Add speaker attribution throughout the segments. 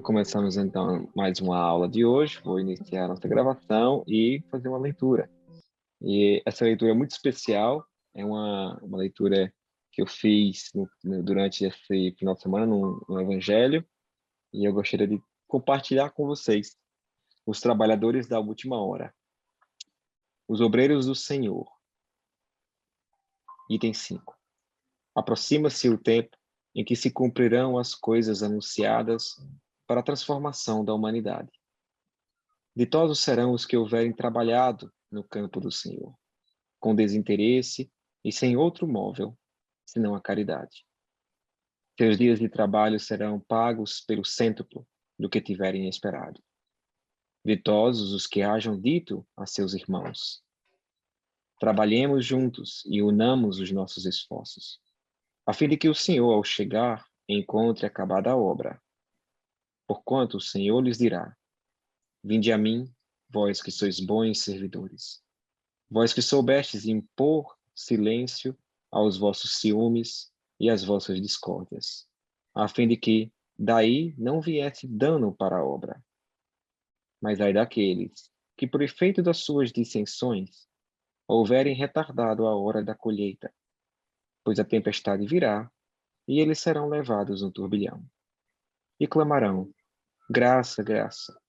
Speaker 1: Começamos então mais uma aula de hoje. Vou iniciar a nossa gravação e fazer uma leitura. E essa leitura é muito especial, é uma leitura que eu fiz durante esse final de semana no Evangelho, e eu gostaria de compartilhar com vocês. Os trabalhadores da última hora. Os obreiros do Senhor. Item 5. Aproxima-se o tempo em que se cumprirão as coisas anunciadas para a transformação da humanidade. Ditosos serão os que houverem trabalhado no campo do Senhor, com desinteresse e sem outro móvel, senão a caridade. Seus dias de trabalho serão pagos pelo cêntuplo do que tiverem esperado. Ditosos os que hajam dito a seus irmãos: trabalhemos juntos e unamos os nossos esforços, a fim de que o Senhor, ao chegar, encontre acabada a obra. Porquanto o Senhor lhes dirá: vinde a mim, vós que sois bons servidores, vós que soubestes impor silêncio aos vossos ciúmes e às vossas discórdias, a fim de que daí não viesse dano para a obra. Mas ai daqueles que, por efeito das suas dissensões, houverem retardado a hora da colheita, pois a tempestade virá e eles serão levados no turbilhão. E clamarão: graça, graça.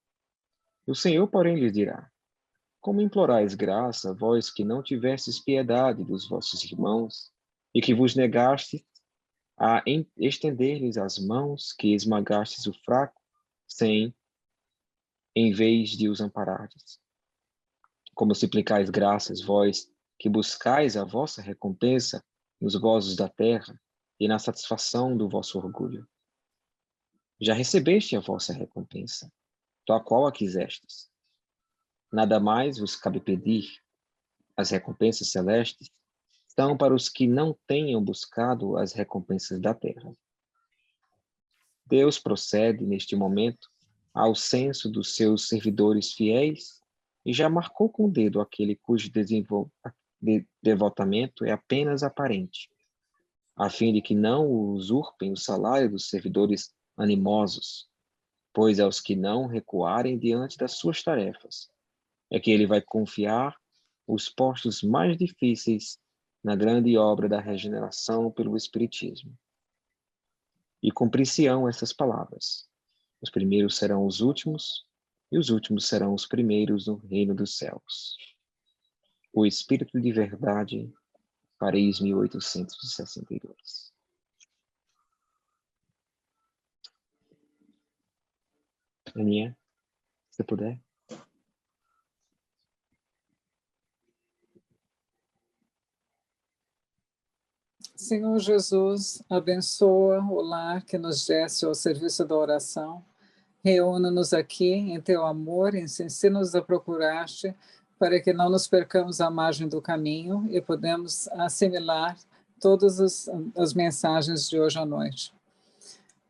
Speaker 1: O Senhor, porém, lhes dirá: como implorais graça, vós que não tivestes piedade dos vossos irmãos, e que vos negastes a estender-lhes as mãos, que esmagastes o fraco, em vez de os amparardes? Como suplicais graças, vós que buscais a vossa recompensa nos gozos da terra e na satisfação do vosso orgulho? Já recebeste a vossa recompensa, tal qual a quisestes. Nada mais vos cabe pedir. As recompensas celestes são para os que não tenham buscado as recompensas da terra. Deus procede, neste momento, ao censo dos seus servidores fiéis e já marcou com o dedo aquele cujo devotamento é apenas aparente, a fim de que não usurpem o salário dos servidores animosos, pois aos que não recuarem diante das suas tarefas é que ele vai confiar os postos mais difíceis na grande obra da regeneração pelo Espiritismo. E cumprir-se-ão essas palavras: os primeiros serão os últimos, e os últimos serão os primeiros no reino dos céus. O Espírito de Verdade, Paris, 1862. Aninha, se puder.
Speaker 2: Senhor Jesus, abençoa o lar que nos deste ao serviço da oração. Reúna-nos aqui em teu amor, ensina-nos a procurar-te, para que não nos percamos à margem do caminho e podemos assimilar todas as mensagens de hoje à noite.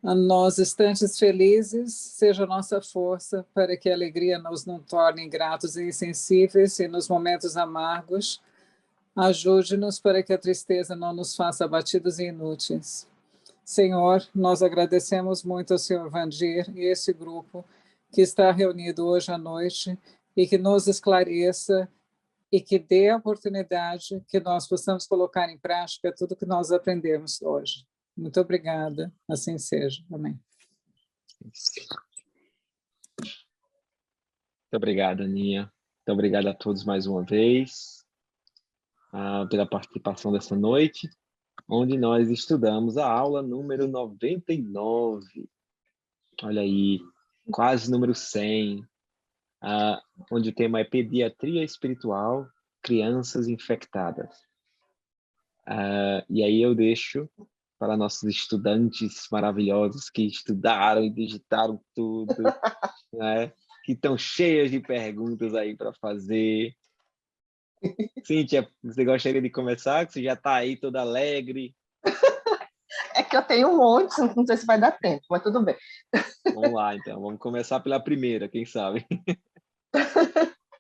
Speaker 2: A nós, instantes felizes, seja a nossa força para que a alegria nos não torne ingratos e insensíveis, e nos momentos amargos, ajude-nos para que a tristeza não nos faça abatidos e inúteis. Senhor, nós agradecemos muito ao Senhor Vandir e esse grupo que está reunido hoje à noite e que nos esclareça e que dê a oportunidade que nós possamos colocar em prática tudo que nós aprendemos hoje. Muito obrigada, assim seja. Amém.
Speaker 1: Muito obrigado, Aninha. Muito obrigado a todos mais uma vez pela participação dessa noite, onde nós estudamos a aula número 99. Olha aí, quase número 100, onde o tema é Pediatria Espiritual, Crianças Infectadas. E aí eu deixo para nossos estudantes maravilhosos que estudaram e digitaram tudo, né? Que estão cheias de perguntas aí para fazer. Cíntia, você gostaria de começar? Que você já está aí toda alegre.
Speaker 3: É que eu tenho um monte, não sei se vai dar tempo, mas tudo bem.
Speaker 1: Vamos lá, então. Vamos começar pela primeira, quem sabe?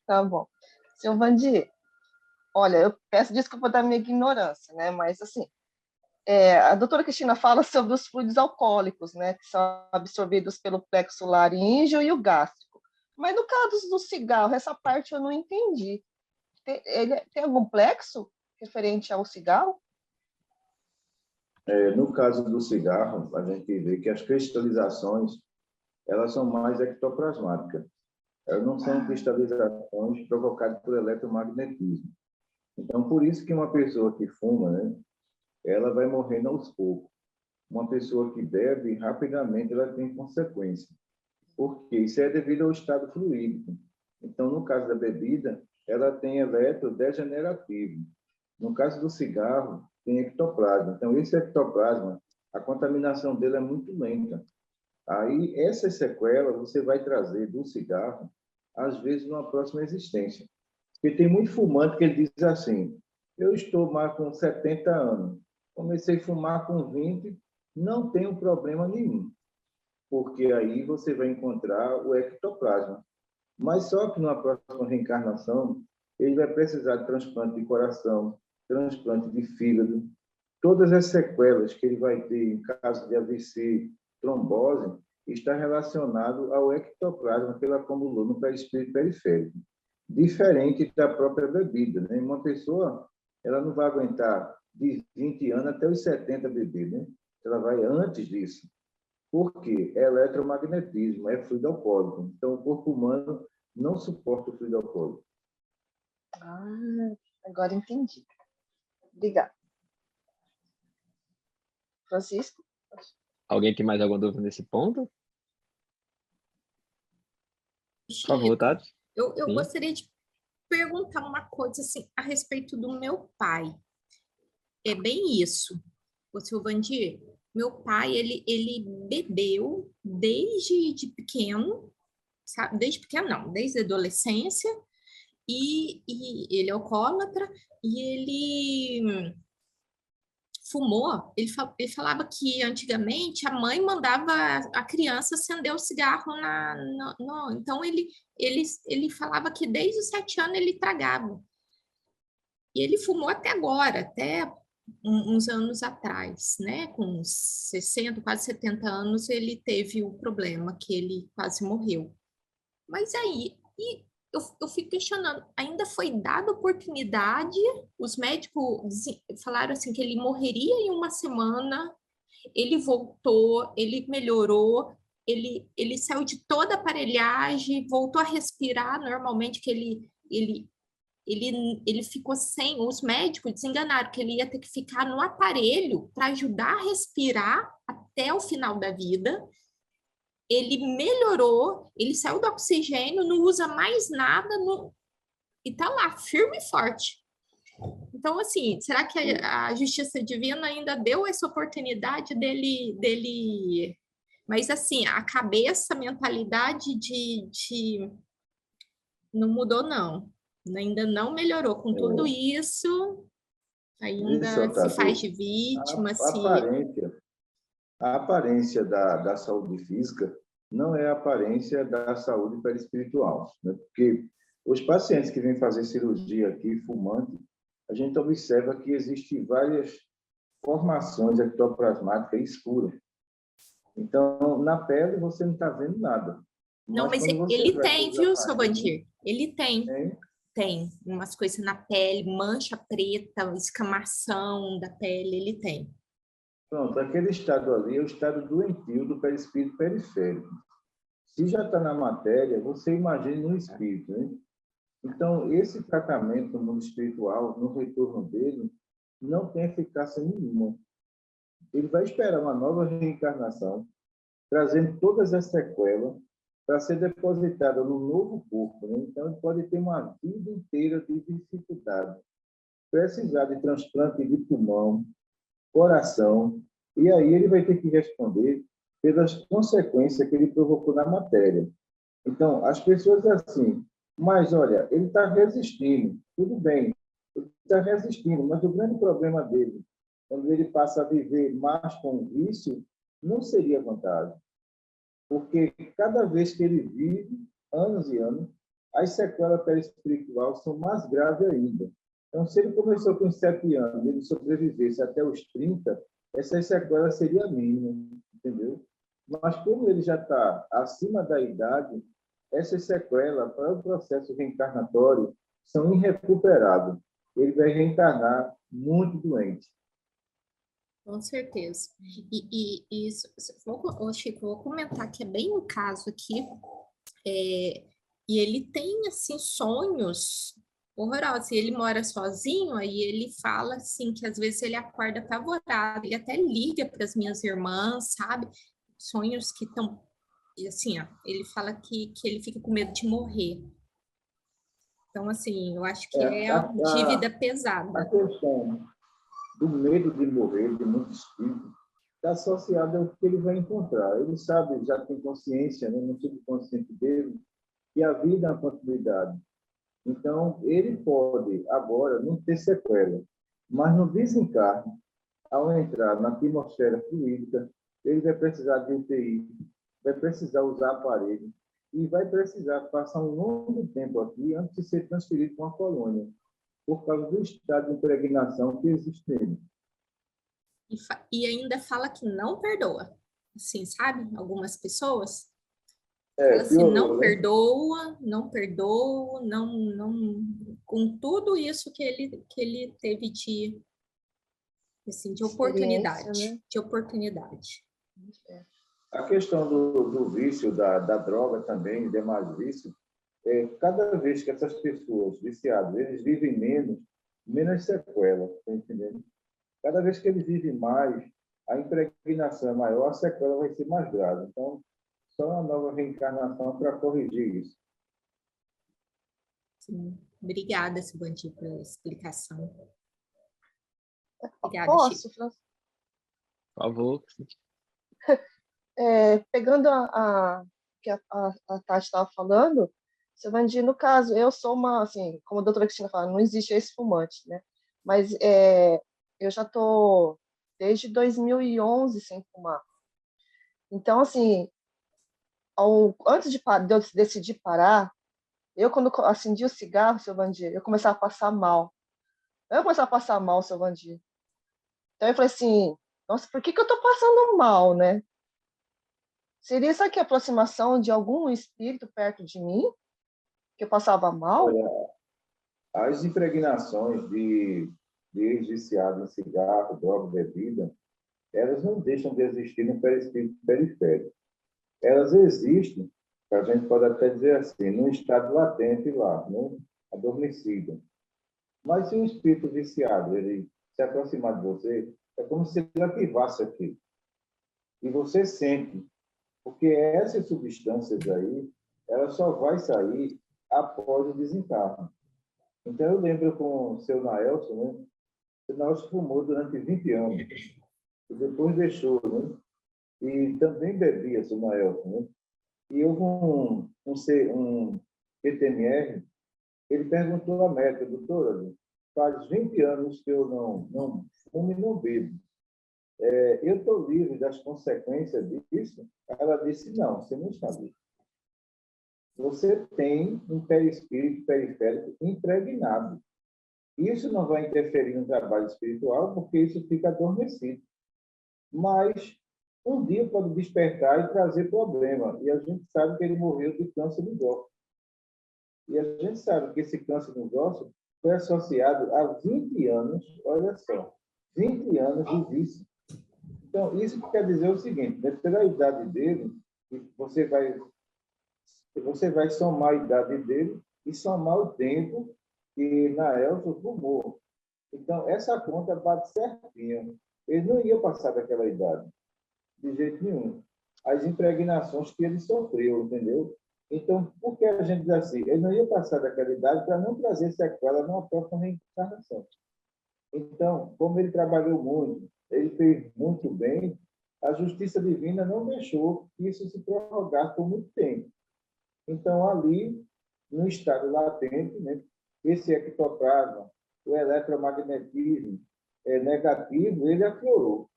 Speaker 3: Tá bom. Seu Vandir, olha, eu peço desculpa da minha ignorância, né? Mas, assim, A doutora Cristina fala sobre os fluidos alcoólicos, né, que são absorvidos pelo plexo laríngeo e o gástrico. Mas no caso do cigarro, essa parte eu não entendi. Tem algum plexo referente ao cigarro?
Speaker 4: No caso do cigarro, a gente vê que as cristalizações elas são mais ectoplasmáticas. Elas não são cristalizações provocadas por eletromagnetismo. Então, por isso que uma pessoa que fuma, né, ela vai morrendo aos poucos. Uma pessoa que bebe, rapidamente ela tem consequência. Porque isso é devido ao estado fluídico. Então, no caso da bebida, ela tem eletrodegenerativo. No caso do cigarro, tem ectoplasma. Então, esse ectoplasma, a contaminação dele é muito lenta. Aí, essas sequelas você vai trazer do cigarro, às vezes, numa próxima existência. Porque tem muito fumante que ele diz assim, eu estou mais com 70 anos, comecei a fumar com 20, não tenho problema nenhum. Porque aí você vai encontrar o ectoplasma. Mas só que numa próxima reencarnação, ele vai precisar de transplante de coração, transplante de fígado, todas as sequelas que ele vai ter em caso de AVC, trombose, está relacionado ao ectoplasma que ele acumulou no perispírito periférico, diferente da própria bebida, né? Uma pessoa, ela não vai aguentar de 20 anos até os 70 beber, né? Ela vai antes disso. Por quê? É eletromagnetismo, é fluido alcoólico. Então, o corpo humano não suporta o fluido alcoólico.
Speaker 3: Agora entendi. Obrigada. Francisco?
Speaker 1: Alguém tem mais alguma dúvida nesse ponto? Por favor, Tati.
Speaker 5: Eu
Speaker 1: Sim.
Speaker 5: gostaria de perguntar uma coisa assim, a respeito do meu pai. É bem isso, o Silvandir. Meu pai, ele bebeu desde pequeno, sabe? Desde pequeno não, desde a adolescência, e ele é alcoólatra, e ele fumou. Ele falava que antigamente a mãe mandava a criança acender o cigarro então ele falava que desde os 7 anos ele tragava. E ele fumou até agora, até uns anos atrás, né? Com uns 60, quase 70 anos, ele teve o problema que ele quase morreu. Mas aí, eu fico questionando, ainda foi dada oportunidade, os médicos falaram assim que ele morreria em uma semana, ele voltou, ele melhorou, ele saiu de toda a aparelhagem, voltou a respirar normalmente, que ele ficou sem, os médicos desenganaram que ele ia ter que ficar no aparelho para ajudar a respirar até o final da vida. Ele melhorou, ele saiu do oxigênio, não usa mais nada e tá lá, firme e forte. Então, assim, será que a justiça divina ainda deu essa oportunidade dele... Mas, assim, a cabeça, a mentalidade não mudou, não. Ainda não melhorou com tudo isso, ainda se faz de vítima.
Speaker 4: A aparência da saúde física não é a aparência da saúde perispiritual, né? Porque os pacientes que vêm fazer cirurgia aqui, fumante, a gente observa que existem várias formações ectoplasmáticas escuras. Então, na pele, você não está vendo nada.
Speaker 5: Não, mas ele tem, viu, Silvandir? Ele tem. Tem umas coisas na pele, mancha preta, escamação da pele, ele tem.
Speaker 4: Pronto, aquele estado ali é o estado doentio do perispírito periférico. Se já está na matéria, você imagina no espírito, né? Então, esse tratamento no mundo espiritual, no retorno dele, não tem eficácia nenhuma. Ele vai esperar uma nova reencarnação, trazendo todas as sequelas para ser depositada no novo corpo, né? Então, ele pode ter uma vida inteira de dificuldade. Precisar de transplante de pulmão, coração, e aí ele vai ter que responder pelas consequências que ele provocou na matéria. Então, as pessoas assim, mas olha, ele está resistindo, tudo bem, ele está resistindo, mas o grande problema dele, quando ele passa a viver mais com vício, não seria vantagem. Porque cada vez que ele vive, anos e anos, as sequelas perispirituais são mais graves ainda. Então, se ele começou com 7 anos e ele sobrevivesse até os 30, essa sequela seria mínima, entendeu? Mas como ele já está acima da idade, essas sequelas para o processo reencarnatório são irrecuperáveis. Ele vai reencarnar muito doente.
Speaker 5: Com certeza. E isso, ô Chico, vou comentar que é bem um caso aqui, e ele tem, assim, sonhos horrorosos. E ele mora sozinho, aí ele fala, assim, que às vezes ele acorda apavorado, ele até liga para as minhas irmãs, sabe? Sonhos que estão, assim, ó, ele fala que ele fica com medo de morrer. Então, assim, eu acho que é
Speaker 4: A,
Speaker 5: uma dívida
Speaker 4: a
Speaker 5: pesada.
Speaker 4: questão do medo de morrer, de muito espírito, está associada ao que ele vai encontrar. Ele sabe, já tem consciência, né, no subconsciente dele, que a vida é uma continuidade. Então, ele pode, agora, não ter sequela, mas no desencarne, ao entrar na atmosfera fluídica, ele vai precisar de UTI, vai precisar usar aparelho e vai precisar passar um longo tempo aqui antes de ser transferido para uma colônia, por causa do estado de impregnação que existe nele.
Speaker 5: E ainda fala que não perdoa. Assim, sabe? Algumas pessoas fala assim,
Speaker 4: Piorou,
Speaker 5: não
Speaker 4: né?
Speaker 5: perdoa, não perdoa, não, com tudo isso que ele teve de, assim, de oportunidade,
Speaker 3: Né?
Speaker 5: de oportunidade.
Speaker 4: A questão do vício, da droga também, demais vício, cada vez que essas pessoas viciadas, eles vivem menos sequela, tá entendendo? Cada vez que eles vivem mais, a impregnação é maior, a sequela vai ser mais grave. Então, só uma nova reencarnação para corrigir isso.
Speaker 5: Sim. Obrigada, Silvanti, pela explicação. Obrigada,
Speaker 3: Posso,
Speaker 5: Chico.
Speaker 3: Francisco?
Speaker 1: Por favor.
Speaker 3: Pegando que a Tati estava falando, seu Vandir, no caso, eu sou uma, assim, como a doutora Cristina fala, não existe ex-fumante, né? Mas eu já estou desde 2011 sem fumar. Então, assim, antes de eu decidir parar, quando acendi o cigarro, seu Vandir, eu começava a passar mal. Eu começava a passar mal, seu Vandir. Então, eu falei assim, nossa, por que eu estou passando mal, né? Seria isso aqui a aproximação de algum espírito perto de mim? Que eu passava mal?
Speaker 4: Olha, as impregnações de ex-viciados em cigarro, droga, bebida, elas não deixam de existir no perispírito periférico. Elas existem, a gente pode até dizer assim, num estado latente lá, né? Adormecido. Mas se um espírito viciado ele se aproximar de você, é como se ele ativasse aqui. E você sente, porque essas substâncias aí, ela só vai sair após o desencarne. Então, eu lembro com o seu Naelson, né? O seu Naelson fumou durante 20 anos. E depois deixou, né? E também bebia, seu Naelson, né? E houve um PTMR, ele perguntou à médica, doutora, faz 20 anos que eu não fumo e não bebo. Eu estou livre das consequências disso? Ela disse, não, você não está livre. Você tem um perispírito periférico impregnado. Isso não vai interferir no trabalho espiritual, porque isso fica adormecido. Mas um dia pode despertar e trazer problema. E a gente sabe que ele morreu de câncer nos ossos. E a gente sabe que esse câncer nos ossos foi associado a 20 anos, olha só, 20 anos de vício. Então, isso quer dizer o seguinte, né? Pela idade dele, você vai somar a idade dele e somar o tempo que Naelson fumou. Então, essa conta bate certinho. Ele não ia passar daquela idade, de jeito nenhum. As impregnações que ele sofreu, entendeu? Então, por que a gente diz assim? Ele não ia passar daquela idade para não trazer sequela numa próxima reencarnação. Então, como ele trabalhou muito, ele fez muito bem, a justiça divina não deixou que isso se prorrogasse por muito tempo. Então, ali, no estado latente, né, esse ectoplasma, o eletromagnetismo negativo, ele aflorou.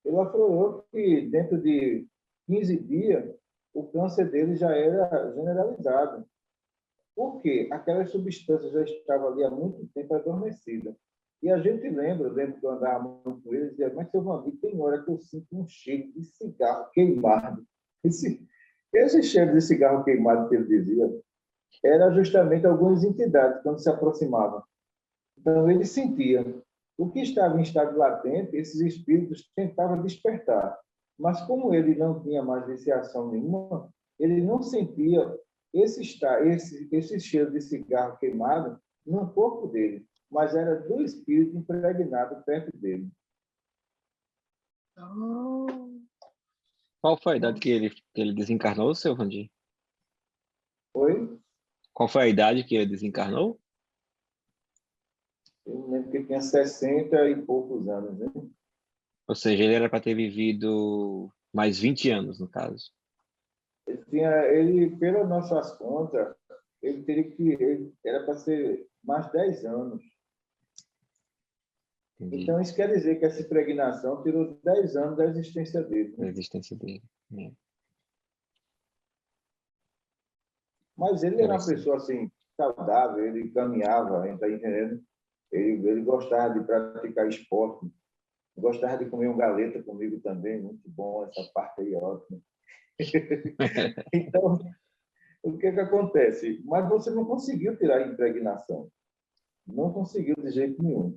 Speaker 4: Ele aflorou que dentro de 15 dias, o câncer dele já era generalizado. Por quê? Aquelas substâncias já estavam ali há muito tempo adormecidas. E a gente lembra, eu lembro que eu andava muito com ele, e dizia, mas seu Vandir, tem hora que eu sinto um cheiro de cigarro queimado. Esse cheiro de cigarro queimado que ele dizia, era justamente algumas entidades, quando se aproximavam. Então, ele sentia. O que estava em estado latente, esses espíritos tentavam despertar. Mas, como ele não tinha mais viciação nenhuma, ele não sentia esse cheiro de cigarro queimado no corpo dele, mas era do espírito impregnado perto dele.
Speaker 1: Qual foi a idade que ele desencarnou, seu Vandir?
Speaker 4: Foi?
Speaker 1: Qual foi a idade que ele desencarnou?
Speaker 4: Eu lembro que ele tinha 60 e poucos anos, né?
Speaker 1: Ou seja, ele era para ter vivido mais 20 anos, no caso.
Speaker 4: Pelas nossas contas, ele era para ser mais 10 anos.
Speaker 1: Entendi.
Speaker 4: Então, isso quer dizer que essa impregnação tirou 10 anos da existência dele.
Speaker 1: A existência dele. É.
Speaker 4: Mas ele era uma pessoa assim, saudável, ele caminhava, tá entendendo? Ele gostava de praticar esporte, gostava de comer um galeta comigo também, muito bom, essa parte aí, ótimo. Então, o que acontece? Mas você não conseguiu tirar a impregnação. Não conseguiu de jeito nenhum.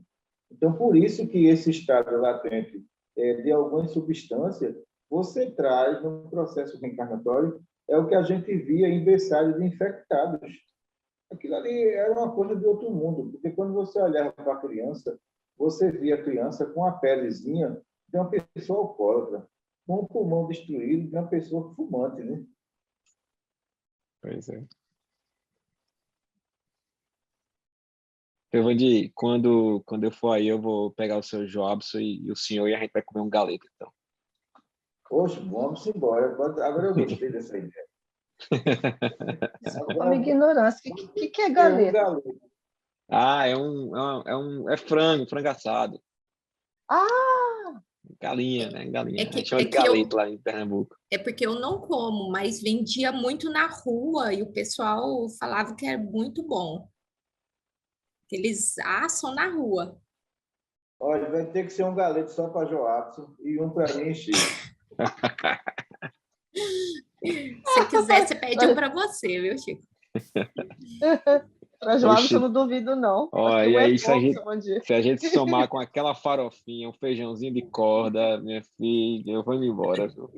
Speaker 4: Então, por isso que esse estado latente de alguma substância, você traz no processo reencarnatório, é o que a gente via em berçário de infectados. Aquilo ali era uma coisa de outro mundo, porque quando você olhava para a criança, você via a criança com a pelezinha de uma pessoa alcoólatra, com o pulmão destruído de uma pessoa fumante, né?
Speaker 1: Pois é. Eu vou quando eu for aí, eu vou pegar o seu Jobson e o senhor e a gente vai comer um galeto, então.
Speaker 4: Oxe, vamos embora. Agora eu gostei dessa ideia.
Speaker 3: Desculpa a minha ignorância. O que é galeta?
Speaker 1: Ah, é frango assado.
Speaker 3: Ah!
Speaker 1: Galinha, né? Galinha.
Speaker 5: É
Speaker 1: A gente
Speaker 5: que,
Speaker 1: chama
Speaker 5: é
Speaker 1: de
Speaker 5: que eu,
Speaker 1: galeto lá em Pernambuco.
Speaker 5: é porque eu não como, mas vendia muito na rua e o pessoal falava que era muito bom. Que eles assam na rua.
Speaker 4: Olha, vai ter que ser um galeto só para Joabson e um para mim, Chico.
Speaker 5: Se quiser, você pede um para você, viu, Chico?
Speaker 3: Para Joabson, eu não duvido, não.
Speaker 1: Ó,
Speaker 3: E
Speaker 1: aí,
Speaker 3: é
Speaker 1: se a gente somar com aquela farofinha, um feijãozinho de corda, minha filha, eu vou me embora. Viu?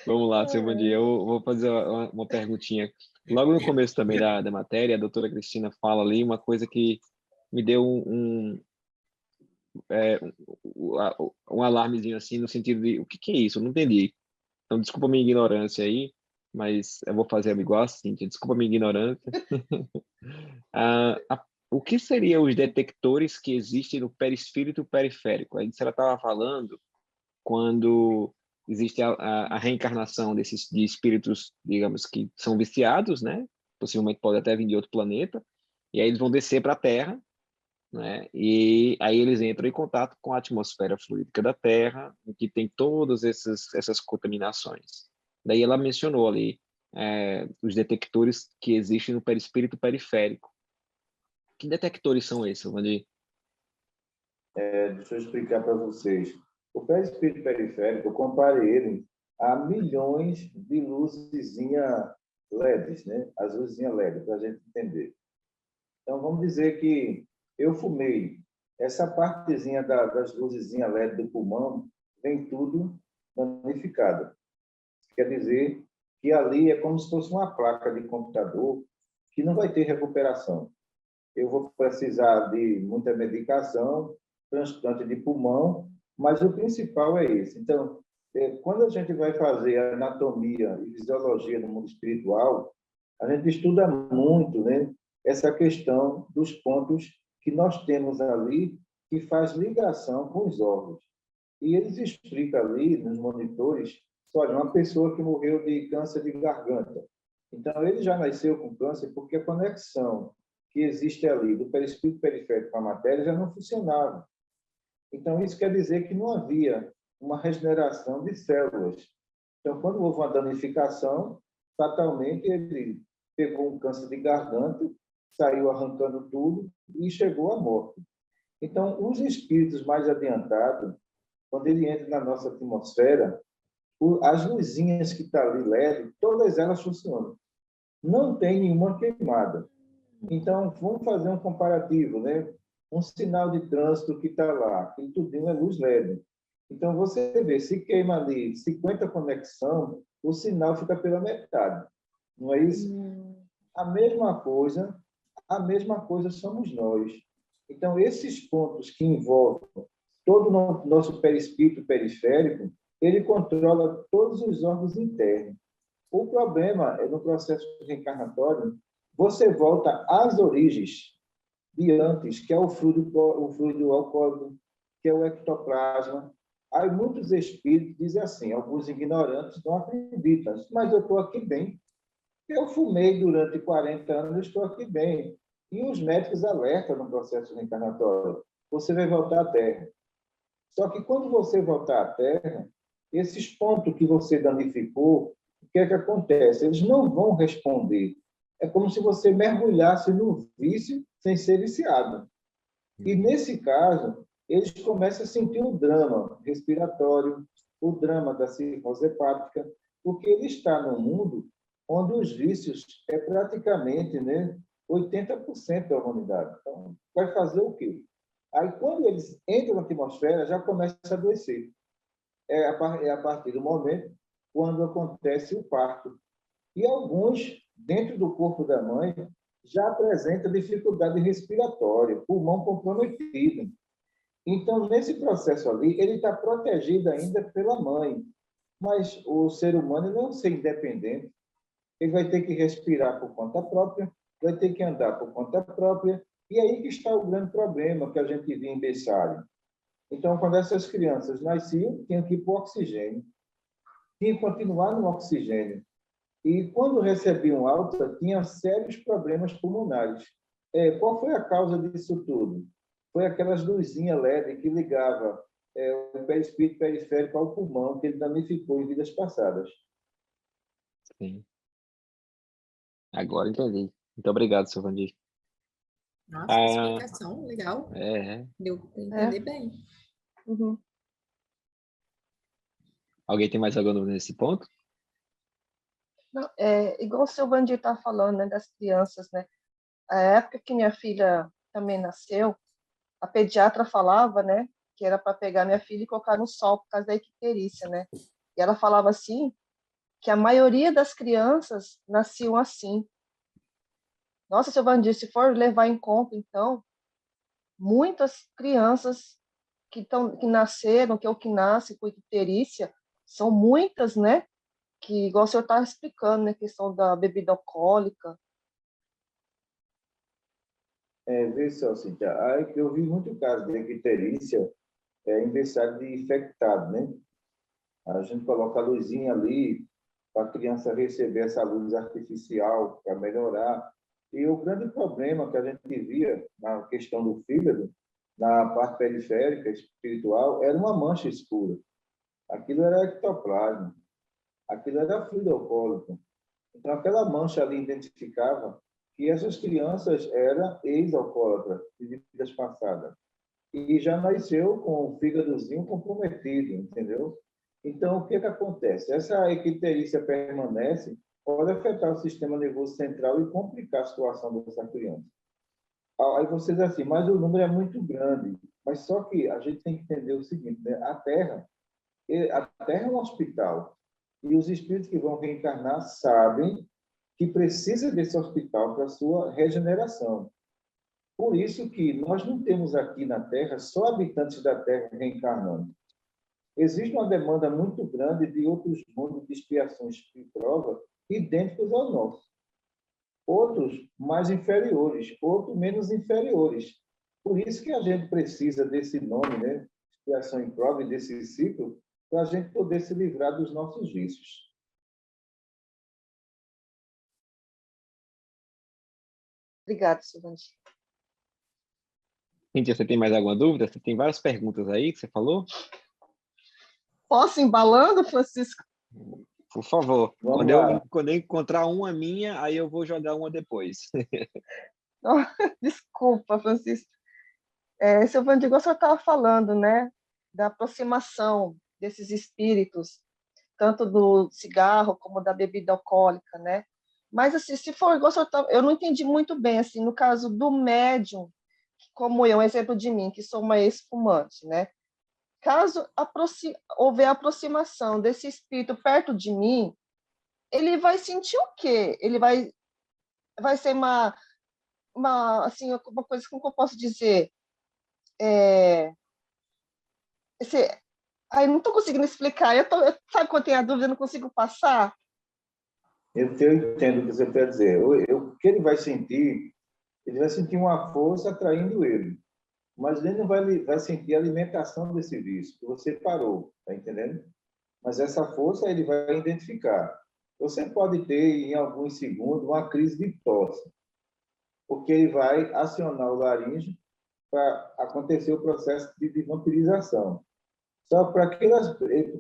Speaker 1: Vamos lá, seu bom dia. Eu vou fazer uma perguntinha. Logo no começo também da matéria, a doutora Cristina fala ali uma coisa que me deu um alarmezinho assim, no sentido de, o que é isso? Eu não entendi. Então, desculpa a minha ignorância aí, mas eu vou fazer igual assim, desculpa a minha ignorância. O que seriam os detectores que existem no perispírito periférico? Aí ela estava falando quando existe a reencarnação de espíritos, digamos, que são viciados, né? Possivelmente pode até vir de outro planeta, e aí eles vão descer para a Terra, né? E aí eles entram em contato com a atmosfera fluídica da Terra, em que tem todas essas contaminações. Daí ela mencionou ali os detectores que existem no perispírito periférico. Que detectores são esses, Vandir?
Speaker 4: Deixa eu explicar para vocês. O perispírito periférico, eu comparei ele a milhões de luzezinhas LEDs, né? As luzinhas LED, para a gente entender. Então, vamos dizer que eu fumei. Essa partezinha das luzezinhas LED do pulmão vem tudo danificada. Quer dizer que ali é como se fosse uma placa de computador que não vai ter recuperação. Eu vou precisar de muita medicação, transplante de pulmão, mas o principal é esse. Então, quando a gente vai fazer anatomia e fisiologia no mundo espiritual, a gente estuda muito, né, essa questão dos pontos que nós temos ali que faz ligação com os órgãos. E eles explicam ali nos monitores, olha, uma pessoa que morreu de câncer de garganta. Então, ele já nasceu com câncer porque a conexão que existe ali do perispírito periférico com a matéria já não funcionava. Então, isso quer dizer que não havia uma regeneração de células. Então, quando houve uma danificação, fatalmente ele pegou um câncer de garganta saiu arrancando tudo e chegou à morte. Então, os espíritos mais adiantados, quando ele entra na nossa atmosfera, as luzinhas que estão ali LED, todas elas funcionam. Não tem nenhuma queimada. Então, vamos fazer um comparativo, né? Um sinal de trânsito que está lá, aquilo tudinho é luz LED. Então, você vê, se queima ali 50 conexão, o sinal fica pela metade. Não é isso? A mesma coisa somos nós. Então, esses pontos que envolvem todo o nosso perispírito periférico, ele controla todos os órgãos internos. O problema é no processo reencarnatório, você volta às origens de antes, que é o fluido alcoólico, que é o ectoplasma. Aí muitos espíritos dizem assim, alguns ignorantes não acreditam, mas eu estou aqui bem. Eu fumei durante 40 anos, eu estou aqui bem. E os médicos alertam no processo reencarnatório, você vai voltar à Terra. Só que quando você voltar à Terra, esses pontos que você danificou, o que é que acontece? Eles não vão responder. É como se você mergulhasse no vício sem ser viciado. E, nesse caso, eles começam a sentir o drama respiratório, o drama da cirrose hepática, porque ele está num mundo onde os vícios é praticamente, né, 80% da humanidade. Então, vai fazer o quê? Aí, quando eles entram na atmosfera, já começa a adoecer. É a partir do momento quando acontece o parto. E alguns, dentro do corpo da mãe, já apresentam dificuldade respiratória, pulmão comprometido. Então, nesse processo ali, ele está protegido ainda pela mãe. Mas o ser humano não é um ser independente. Ele vai ter que respirar por conta própria, vai ter que andar por conta própria, e aí que está o grande problema que a gente via em berçário. Então, quando essas crianças nasciam, tinham que ir para o oxigênio, tinham que continuar no oxigênio. E quando recebiam alta, tinham sérios problemas pulmonares. Qual foi a causa disso tudo? Foi aquelas luzinhas LED que ligava o perispírito periférico ao pulmão, que ele danificou em vidas passadas.
Speaker 1: Sim. Agora entendi. Muito obrigado, seu Vandir.
Speaker 5: Nossa, que explicação legal. Deu para entender bem.
Speaker 3: Uhum.
Speaker 1: Alguém tem mais alguma dúvida nesse ponto?
Speaker 3: Não, igual o seu Vandir está falando, né, das crianças, né? A época que minha filha também nasceu, a pediatra falava, né, que era para pegar minha filha e colocar no sol por causa da icterícia, né? E ela falava assim, que a maioria das crianças nasciam assim. Nossa, seu Vandir, se for levar em conta, então, muitas crianças que nasceram, que nascem com icterícia, são muitas, né? Que, igual o senhor estava explicando, né? Questão da bebida alcoólica.
Speaker 4: Vê só, Cíntia, eu vi muito caso de icterícia em berçário de infectado, né? A gente coloca a luzinha ali para a criança receber essa luz artificial para melhorar. E o grande problema que a gente via na questão do fígado, na parte periférica espiritual, era uma mancha escura. Aquilo era ectoplasma, aquilo era fluido alcoólico. Então, aquela mancha ali identificava que essas crianças eram ex-alcoólatras de vidas passadas. E já nasceu com o fígadozinho comprometido, entendeu? Então, o que acontece? Essa icterícia permanece, pode afetar o sistema nervoso central e complicar a situação dessa criança. Aí você diz assim, mas o número é muito grande. Mas só que a gente tem que entender o seguinte, né? A Terra é um hospital. E os espíritos que vão reencarnar sabem que precisa desse hospital para a sua regeneração. Por isso que nós não temos aqui na Terra só habitantes da Terra reencarnando. Existe uma demanda muito grande de outros mundos de expiações e provas idênticos ao nosso. Outros mais inferiores, outros menos inferiores. Por isso que a gente precisa desse nome, né? Expiação e prova, e desse ciclo, para a gente poder se livrar dos nossos vícios.
Speaker 3: Obrigada, seu Vandir.
Speaker 1: Cíntia, você tem mais alguma dúvida? Você tem várias perguntas aí que você falou?
Speaker 3: Posso ir embalando, Francisco?
Speaker 1: Por favor.
Speaker 4: Vamos
Speaker 1: Quando
Speaker 4: lá.
Speaker 1: eu encontrar uma minha, aí eu vou jogar uma depois.
Speaker 3: Desculpa, Francisco. Seu Vandigo, o senhor estava falando, né, da aproximação desses espíritos, tanto do cigarro como da bebida alcoólica, né? Mas, assim, se for igual o senhor eu não entendi muito bem, assim, no caso do médium, como eu, um exemplo de mim, que sou uma ex-fumante, né? Caso houver aproximação desse espírito perto de mim, ele vai sentir o quê? Ele vai ser assim, uma coisa, como que eu posso dizer? Esse, ai, não estou conseguindo explicar. Sabe quando tem a dúvida, eu não consigo passar?
Speaker 4: Eu entendo o que você quer dizer. O que ele vai sentir uma força atraindo ele. Mas ele não vai sentir a alimentação desse vício, que você parou, tá entendendo? Mas essa força ele vai identificar. Você pode ter, em alguns segundos, uma crise de tosse, porque ele vai acionar o laríngeo para acontecer o processo de vampirização. Só para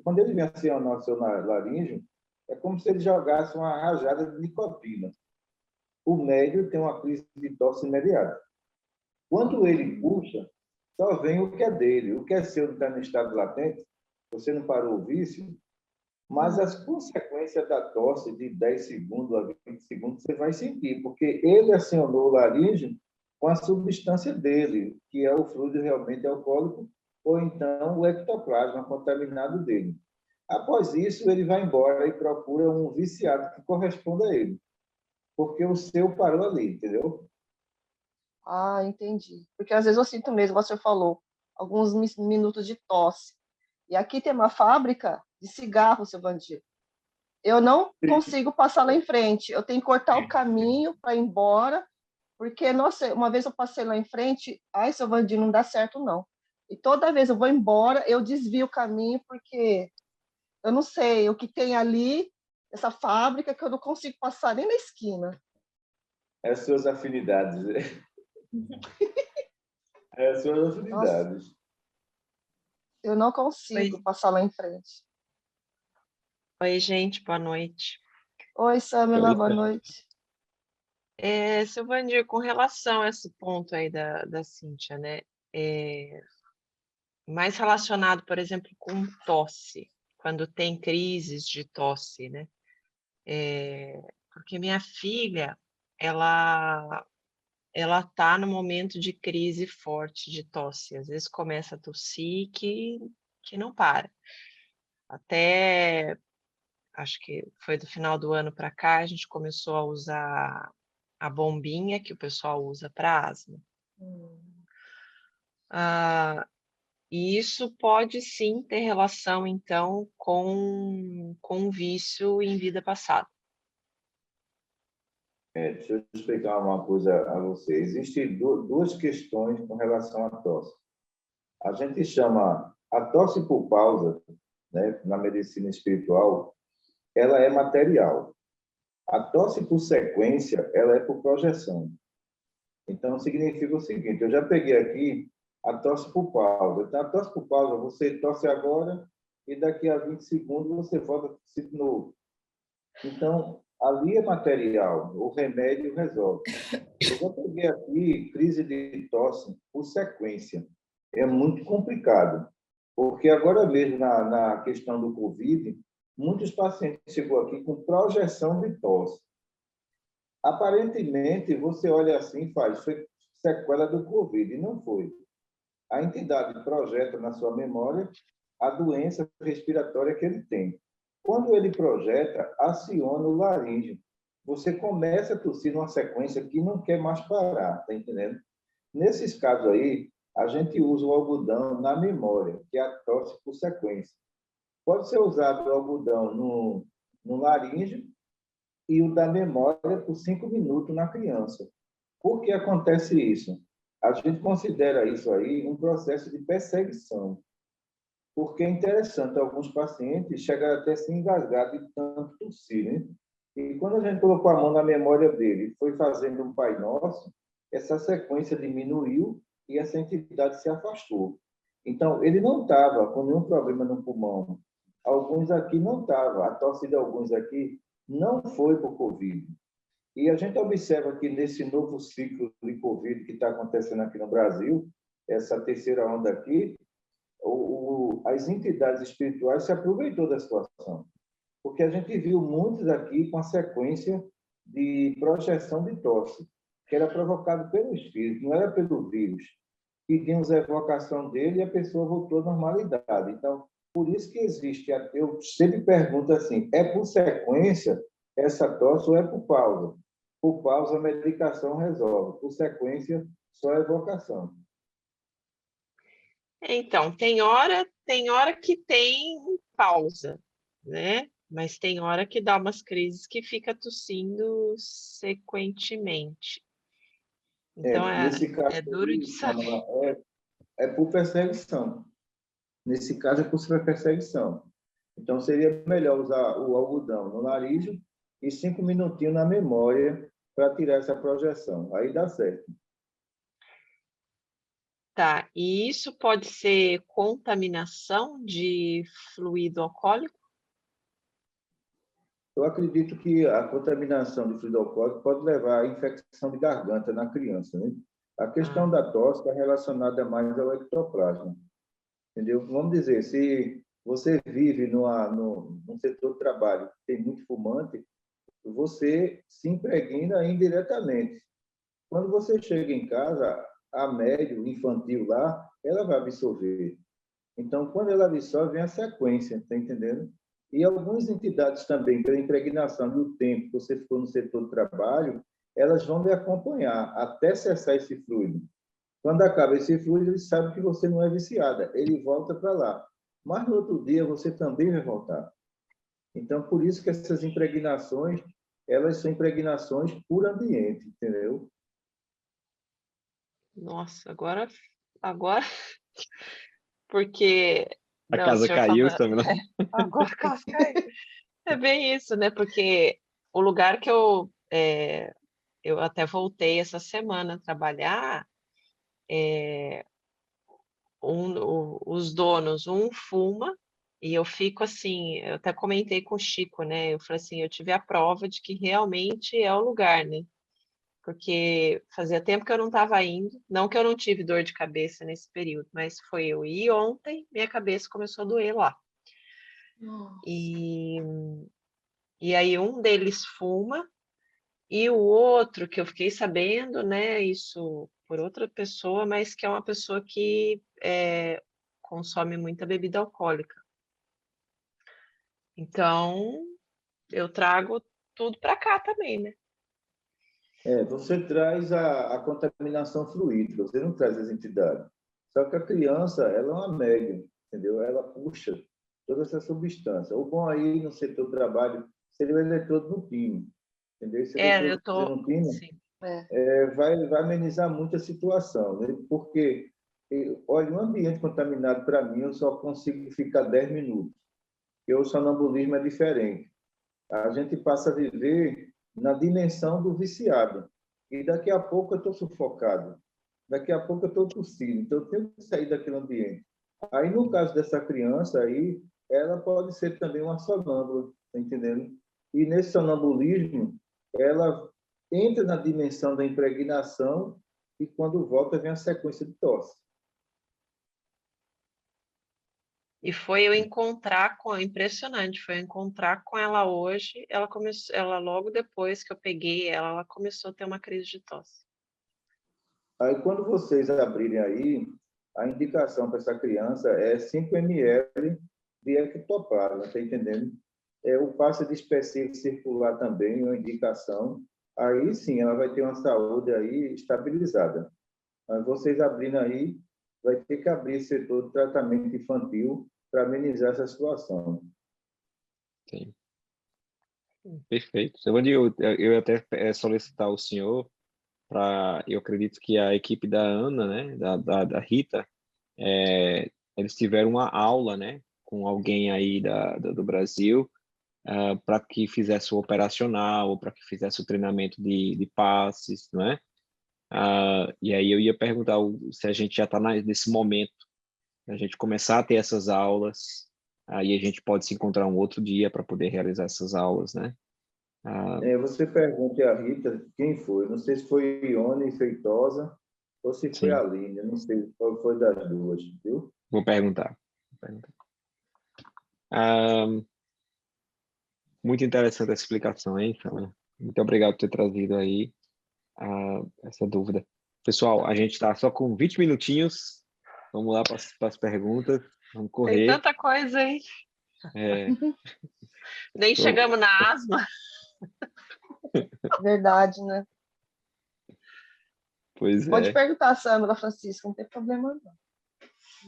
Speaker 4: quando ele vem acionar o seu laríngeo, é como se ele jogasse uma rajada de nicotina. O médio tem uma crise de tosse imediata. Quando ele puxa, só vem o que é dele. O que é seu não está no estado latente, você não parou o vício, mas as consequências da tosse de 10 segundos a 20 segundos você vai sentir, porque ele acionou o laríngeo com a substância dele, que é o fluido realmente alcoólico, ou então o ectoplasma contaminado dele. Após isso, ele vai embora e procura um viciado que corresponda a ele, porque o seu parou ali, entendeu?
Speaker 3: Ah, entendi. Porque às vezes eu sinto mesmo, você falou, alguns minutos de tosse. E aqui tem uma fábrica de cigarro, seu Vandir. Eu não consigo passar lá em frente. Eu tenho que cortar o caminho para ir embora, porque, nossa, uma vez eu passei lá em frente, ai, seu Vandir, não dá certo, não. E toda vez eu vou embora, eu desvio o caminho, porque eu não sei o que tem ali, essa fábrica, que eu não consigo passar nem na esquina.
Speaker 4: As suas afinidades. As suas
Speaker 3: Nossa,
Speaker 4: afinidades.
Speaker 3: eu não consigo passar lá em frente.
Speaker 6: Oi, gente, boa noite.
Speaker 3: Oi, Samila, boa noite.
Speaker 6: Silvandir, com relação a esse ponto aí da Cíntia, né? Mais relacionado, por exemplo, com tosse, quando tem crises de tosse, né? Porque minha filha, ela está no momento de crise forte de tosse. Às vezes começa a tossir que não para. Até, acho que foi do final do ano para cá, a gente começou a usar a bombinha que o pessoal usa para asma. E isso pode sim ter relação, então, com vício em vida passada.
Speaker 4: Deixa eu explicar uma coisa a você. Existem duas questões com relação à tosse. A gente chama a tosse por pausa, né, na medicina espiritual, ela é material. A tosse por sequência, ela é por projeção. Então, significa o seguinte, eu já peguei aqui a tosse por pausa. Então, a tosse por pausa, você tosse agora e daqui a 20 segundos você volta a tossir de novo. Então, ali é material, o remédio resolve. Eu já peguei aqui crise de tosse por sequência. É muito complicado, porque agora mesmo na questão do Covid, muitos pacientes chegou aqui com projeção de tosse. Aparentemente, você olha assim e faz, foi sequela do Covid, e não foi. A entidade projeta na sua memória a doença respiratória que ele tem. Quando ele projeta, aciona o laríngeo. Você começa a tossir numa sequência que não quer mais parar, tá entendendo? Nesses casos aí, a gente usa o algodão na memória, que é a tosse por sequência. Pode ser usado o algodão no laríngeo e o da memória por 5 minutos na criança. Por que acontece isso? A gente considera isso aí um processo de perseguição. Porque é interessante, alguns pacientes chegaram até a se engasgar de tanto tossir, né? E quando a gente colocou a mão na memória dele e foi fazendo um Pai Nosso, essa sequência diminuiu e essa entidade se afastou. Então, ele não estava com nenhum problema no pulmão. Alguns aqui não estavam. A tosse de alguns aqui não foi por Covid. E a gente observa que nesse novo ciclo de Covid que está acontecendo aqui no Brasil, essa terceira onda aqui, as entidades espirituais se aproveitou da situação, porque a gente viu muitos aqui com a sequência de projeção de tosse, que era provocado pelo espírito, não era pelo vírus. Pedimos a evocação dele e a pessoa voltou à normalidade. Então, por isso que existe, eu sempre pergunto assim, é por sequência essa tosse ou é por pausa? Por pausa, a medicação resolve. Por sequência, só a evocação.
Speaker 6: Então, tem hora que tem pausa, né? Mas tem hora que dá umas crises que fica tossindo sequentemente. Então,
Speaker 4: Nesse caso,
Speaker 6: é duro de saber.
Speaker 4: é por perseguição. Nesse caso, é por perseguição. Então, seria melhor usar o algodão no nariz e 5 minutinhos na memória para tirar essa projeção. Aí dá certo.
Speaker 6: Tá, e isso pode ser contaminação de fluido alcoólico?
Speaker 4: Eu acredito que a contaminação de fluido alcoólico pode levar à infecção de garganta na criança, né? A questão da tosse está relacionada mais ao ectoplasma, entendeu? Vamos dizer, se você vive num setor de trabalho que tem muito fumante, você se impregna indiretamente. Quando você chega em casa, a médio infantil lá, ela vai absorver. Então, quando ela absorve, vem a sequência, está entendendo? E algumas entidades também, pela impregnação do tempo que você ficou no setor de trabalho, elas vão lhe acompanhar até cessar esse fluido. Quando acaba esse fluido, ele sabe que você não é viciada, ele volta para lá. Mas no outro dia, você também vai voltar. Então, por isso que essas impregnações, elas são impregnações por ambiente, entendeu?
Speaker 6: Nossa, agora porque
Speaker 1: A
Speaker 6: não, o
Speaker 1: casa
Speaker 6: senhor
Speaker 1: caiu
Speaker 6: falando,
Speaker 1: também, né?
Speaker 6: agora a casa caiu. É bem isso, né? Porque o lugar que eu até voltei essa semana a trabalhar, os donos, um fuma, e eu fico assim, eu até comentei com o Chico, né? Eu falei assim, eu tive a prova de que realmente é o lugar, né? Porque fazia tempo que eu não estava indo, não que eu não tive dor de cabeça nesse período, mas foi eu ir ontem, minha cabeça começou a doer lá. E aí um deles fuma, e o outro, que eu fiquei sabendo, né, isso por outra pessoa, mas que é uma pessoa que consome muita bebida alcoólica. Então, eu trago tudo para cá também, né?
Speaker 4: Você traz a contaminação fluídica, você não traz as entidades. Só que a criança, ela é uma médium, entendeu? Ela puxa toda essa substância. O bom aí no setor do trabalho seria o eletrodo no pino, entendeu? Se o
Speaker 6: Eu
Speaker 4: eletrodo
Speaker 6: tô,
Speaker 4: no pino,
Speaker 6: sim.
Speaker 4: vai amenizar muito a situação, né? Porque, olha, um ambiente contaminado, para mim, eu só consigo ficar 10 minutos. Porque o sonambulismo é diferente. A gente passa a viver na dimensão do viciado. E daqui a pouco eu estou sufocado. Daqui a pouco eu estou tossindo. Então, eu tenho que sair daquele ambiente. Aí, no caso dessa criança aí, ela pode ser também uma sonâmbula, tá entendendo? E nesse sonambulismo, ela entra na dimensão da impregnação e quando volta vem a sequência de tosse.
Speaker 6: E foi eu encontrar impressionante, foi eu encontrar com ela hoje, ela logo depois que eu peguei ela começou a ter uma crise de tosse.
Speaker 4: Aí, quando vocês abrirem aí, a indicação para essa criança é 5 ml de ectoplasma, tá entendendo? O passe de específico circular também, uma indicação. Aí sim, ela vai ter uma saúde aí estabilizada. Mas vocês abrindo aí, vai ter que abrir setor de tratamento infantil para amenizar essa situação.
Speaker 1: Sim. Perfeito. Eu até solicitar o senhor eu acredito que a equipe da Ana, né, da Rita, eles tiveram uma aula, né, com alguém aí do Brasil, para que fizesse o operacional, ou para que fizesse o treinamento de passes, não é? E aí eu ia perguntar se a gente já está nesse momento, a gente começar a ter essas aulas, aí a gente pode se encontrar um outro dia para poder realizar essas aulas, né? Ah,
Speaker 4: Você pergunte a Rita quem foi. Não sei se foi Ione Feitosa ou se foi a
Speaker 1: sim,
Speaker 4: Aline. Não sei qual foi das duas, viu?
Speaker 1: vou perguntar. Ah, muito interessante a explicação, hein, Sâmia? Muito obrigado por ter trazido aí essa dúvida. Pessoal, a gente está só com 20 minutinhos. Vamos lá para as perguntas. Vamos
Speaker 6: Tem
Speaker 1: correr.
Speaker 6: tanta coisa, hein?
Speaker 1: É,
Speaker 6: Nem chegamos na asma.
Speaker 3: Verdade, né?
Speaker 1: pois
Speaker 3: Pode
Speaker 1: é.
Speaker 3: perguntar, Samila, Francisco, não tem problema não.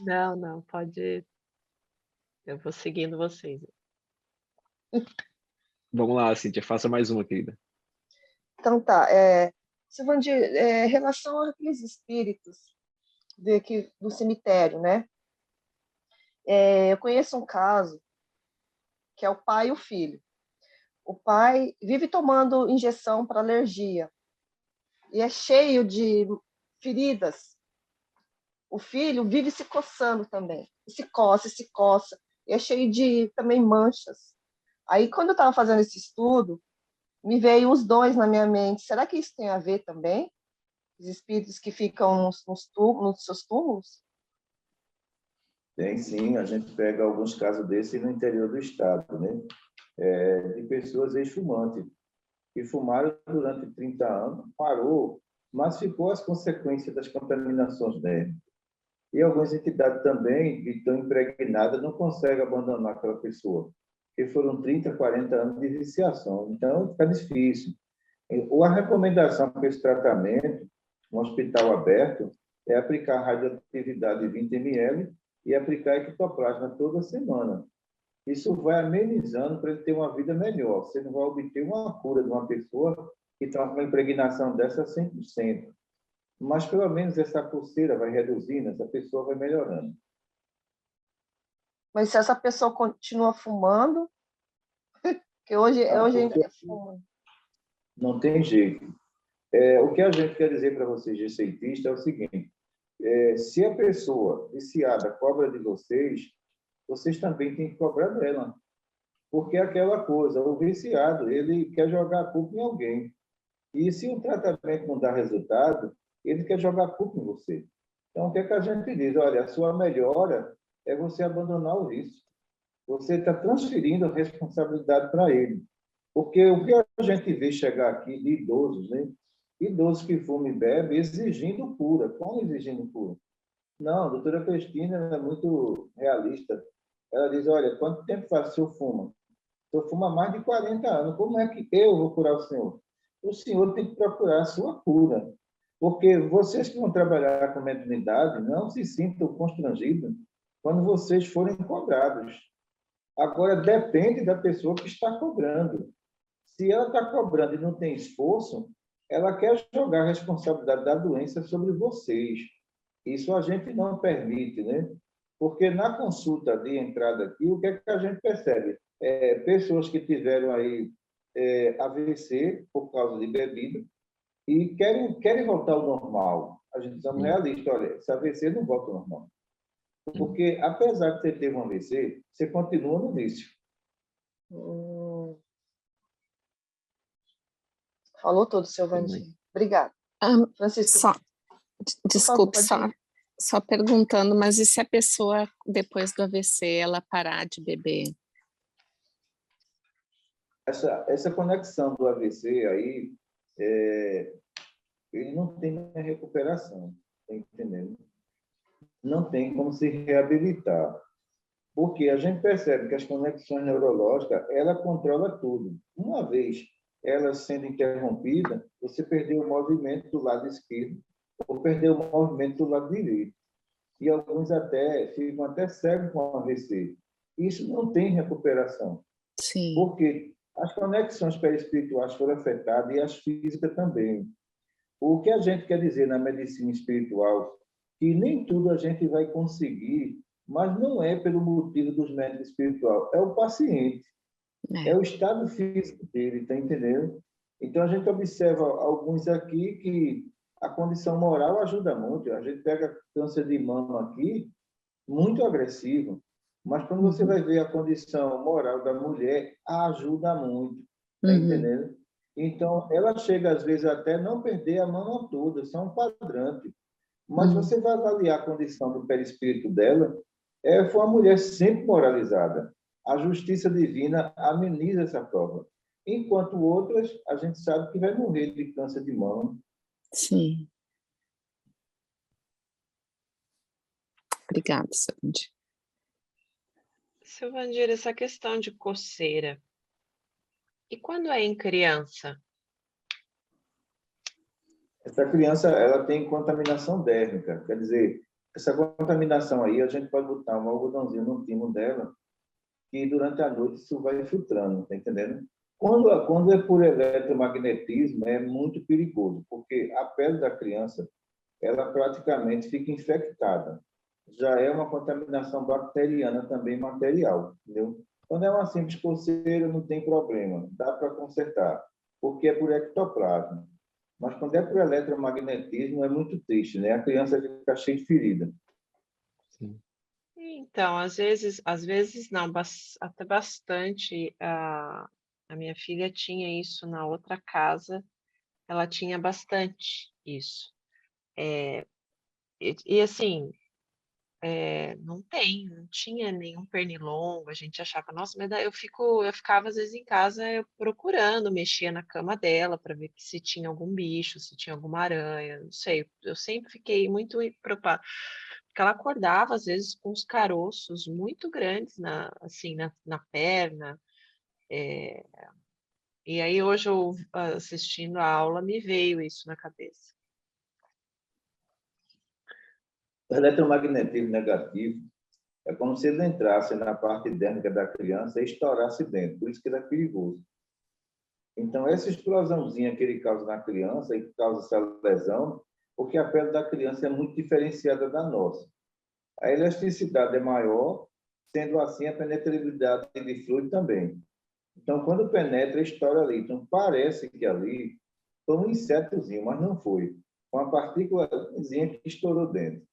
Speaker 6: Não, não, pode. Eu vou seguindo vocês.
Speaker 1: Vamos lá, Cíntia, faça mais uma, querida.
Speaker 3: Então tá, Silvandir, em relação àqueles espíritos do cemitério, né? Eu conheço um caso que é o pai e o filho. O pai vive tomando injeção para alergia e é cheio de feridas. O filho vive se coçando também, se coça, e é cheio de também manchas. Aí, quando eu estava fazendo esse estudo, me veio os dois na minha mente. Será que isso tem a ver também? Os espíritos que ficam nos seus túmulos?
Speaker 4: Tem sim, a gente pega alguns casos desses no interior do estado, né? De pessoas ex-fumantes, que fumaram durante 30 anos, parou, mas ficou as consequências das contaminações dele. E algumas entidades também, que estão impregnadas, não conseguem abandonar aquela pessoa, porque foram 30, 40 anos de viciação. Então, fica difícil. A recomendação para esse tratamento, um hospital aberto, é aplicar radioatividade de 20 ml e aplicar ectoplasma toda semana. Isso vai amenizando para ele ter uma vida melhor. Você não vai obter uma cura de uma pessoa que está com uma impregnação dessa 100%. Mas, pelo menos, essa pulseira vai reduzindo, essa pessoa vai melhorando.
Speaker 3: Mas se essa pessoa continua fumando, que hoje ainda fuma.
Speaker 4: Não tem jeito. O que a gente quer dizer para vocês, de cientista, é o seguinte: se a pessoa viciada cobra de vocês, vocês também têm que cobrar dela. Porque é aquela coisa, o viciado, ele quer jogar a culpa em alguém. E se o tratamento não dá resultado, ele quer jogar a culpa em você. Então, o que é que a gente diz? Olha, a sua melhora é você abandonar o vício. Você está transferindo a responsabilidade para ele. Porque o que a gente vê chegar aqui de idosos, né? Idosos que fumam e bebem exigindo cura. Como exigindo cura? Não, a doutora Cristina é muito realista. Ela diz, olha, quanto tempo faz o senhor fuma? O senhor fuma há mais de 40 anos. Como é que eu vou curar o senhor? O senhor tem que procurar a sua cura. Porque vocês que vão trabalhar com mediunidade não se sintam constrangidos quando vocês forem cobrados. Agora, depende da pessoa que está cobrando. Se ela está cobrando e não tem esforço, ela quer jogar a responsabilidade da doença sobre vocês. Isso a gente não permite, né? Porque na consulta de entrada aqui, o que é que a gente percebe? Pessoas que tiveram aí AVC por causa de bebida e querem voltar ao normal. A gente somos realistas, olha, esse AVC não volta ao normal. Porque, apesar de você ter um AVC, você continua no vício.
Speaker 3: Falou tudo, seu Vandir. Obrigada. Francisco.
Speaker 7: Desculpe, só perguntando, mas e se a pessoa, depois do AVC, ela parar de beber?
Speaker 4: Essa conexão do AVC aí, ele não tem recuperação, tá entendendo? Não tem como se reabilitar. Porque a gente percebe que as conexões neurológicas, ela controla tudo. Uma vez ela sendo interrompida, você perdeu o movimento do lado esquerdo ou perdeu o movimento do lado direito. E alguns até ficam até cegos com AVC. Isso não tem recuperação.
Speaker 7: Sim.
Speaker 4: Porque as conexões perispirituais foram afetadas e as físicas também. O que a gente quer dizer na medicina espiritual, que nem tudo a gente vai conseguir, mas não é pelo motivo dos médicos espirituais, é o paciente, é o estado físico dele, está entendendo? Então, a gente observa alguns aqui que a condição moral ajuda muito. A gente pega câncer de mama aqui, muito agressivo, mas quando você vai ver a condição moral da mulher, ajuda muito. Tá entendendo? Então, ela chega, às vezes, até não perder a mama toda, só um quadrante. Mas você vai avaliar a condição do perispírito dela, foi uma mulher sempre moralizada. A justiça divina ameniza essa prova. Enquanto outras, a gente sabe que vai morrer de câncer de mama.
Speaker 7: Sim. Obrigada, Sandy.
Speaker 6: Seu Vandir, essa questão de coceira, e quando é em criança?
Speaker 4: Essa criança, ela tem contaminação dérmica, quer dizer, essa contaminação aí, a gente pode botar um algodãozinho no timo dela, que durante a noite isso vai filtrando, tá entendendo? Quando é por eletromagnetismo, é muito perigoso, porque a pele da criança, ela praticamente fica infectada. Já é uma contaminação bacteriana também material, entendeu? Quando é uma simples coceira, não tem problema, dá para consertar, porque é por ectoplasma. Mas quando é por eletromagnetismo, é muito triste, né? A criança fica cheia de ferida.
Speaker 1: Sim.
Speaker 6: Então, às vezes não, até bastante. A minha filha tinha isso na outra casa, ela tinha bastante isso. E assim, não tinha nenhum pernilongo, a gente achava, nossa, mas daí eu ficava às vezes em casa procurando, mexia na cama dela para ver se tinha algum bicho, se tinha alguma aranha, não sei, eu sempre fiquei muito preocupada, porque ela acordava às vezes com os caroços muito grandes na perna, e aí hoje eu assistindo a aula me veio isso na cabeça.
Speaker 4: O eletromagnetismo negativo é como se ele entrasse na parte dérmica da criança e estourasse dentro, por isso que ele é perigoso. Então, essa explosãozinha que ele causa na criança e que causa essa lesão, porque a pele da criança é muito diferenciada da nossa. A elasticidade é maior, sendo assim a penetrabilidade de fluido também. Então, quando penetra, estoura ali. Então, parece que ali foi um insetozinho, mas não foi. Uma partículazinha que estourou dentro.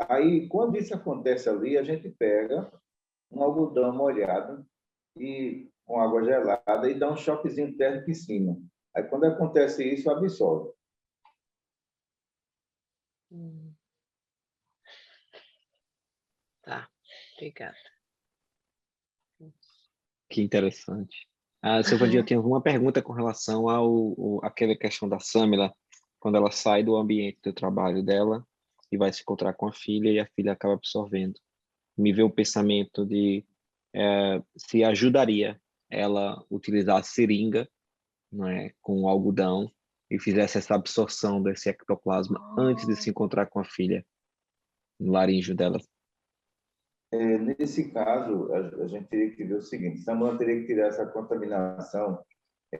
Speaker 4: Aí, quando isso acontece ali, a gente pega um algodão molhado e com água gelada e dá um choquezinho térmico em cima. Aí, quando acontece isso, absorve.
Speaker 6: Tá, obrigada.
Speaker 1: Que interessante. Seu Vandir, eu tenho uma pergunta com relação àquela questão da Samila, quando ela sai do ambiente do trabalho dela e vai se encontrar com a filha e a filha acaba absorvendo. Me veio o pensamento de se ajudaria ela utilizar a seringa, não é, com algodão e fizesse essa absorção desse ectoplasma antes de se encontrar com a filha no laríngeo dela.
Speaker 4: Nesse caso, a gente teria que ver o seguinte: Samuel teria que tirar essa contaminação,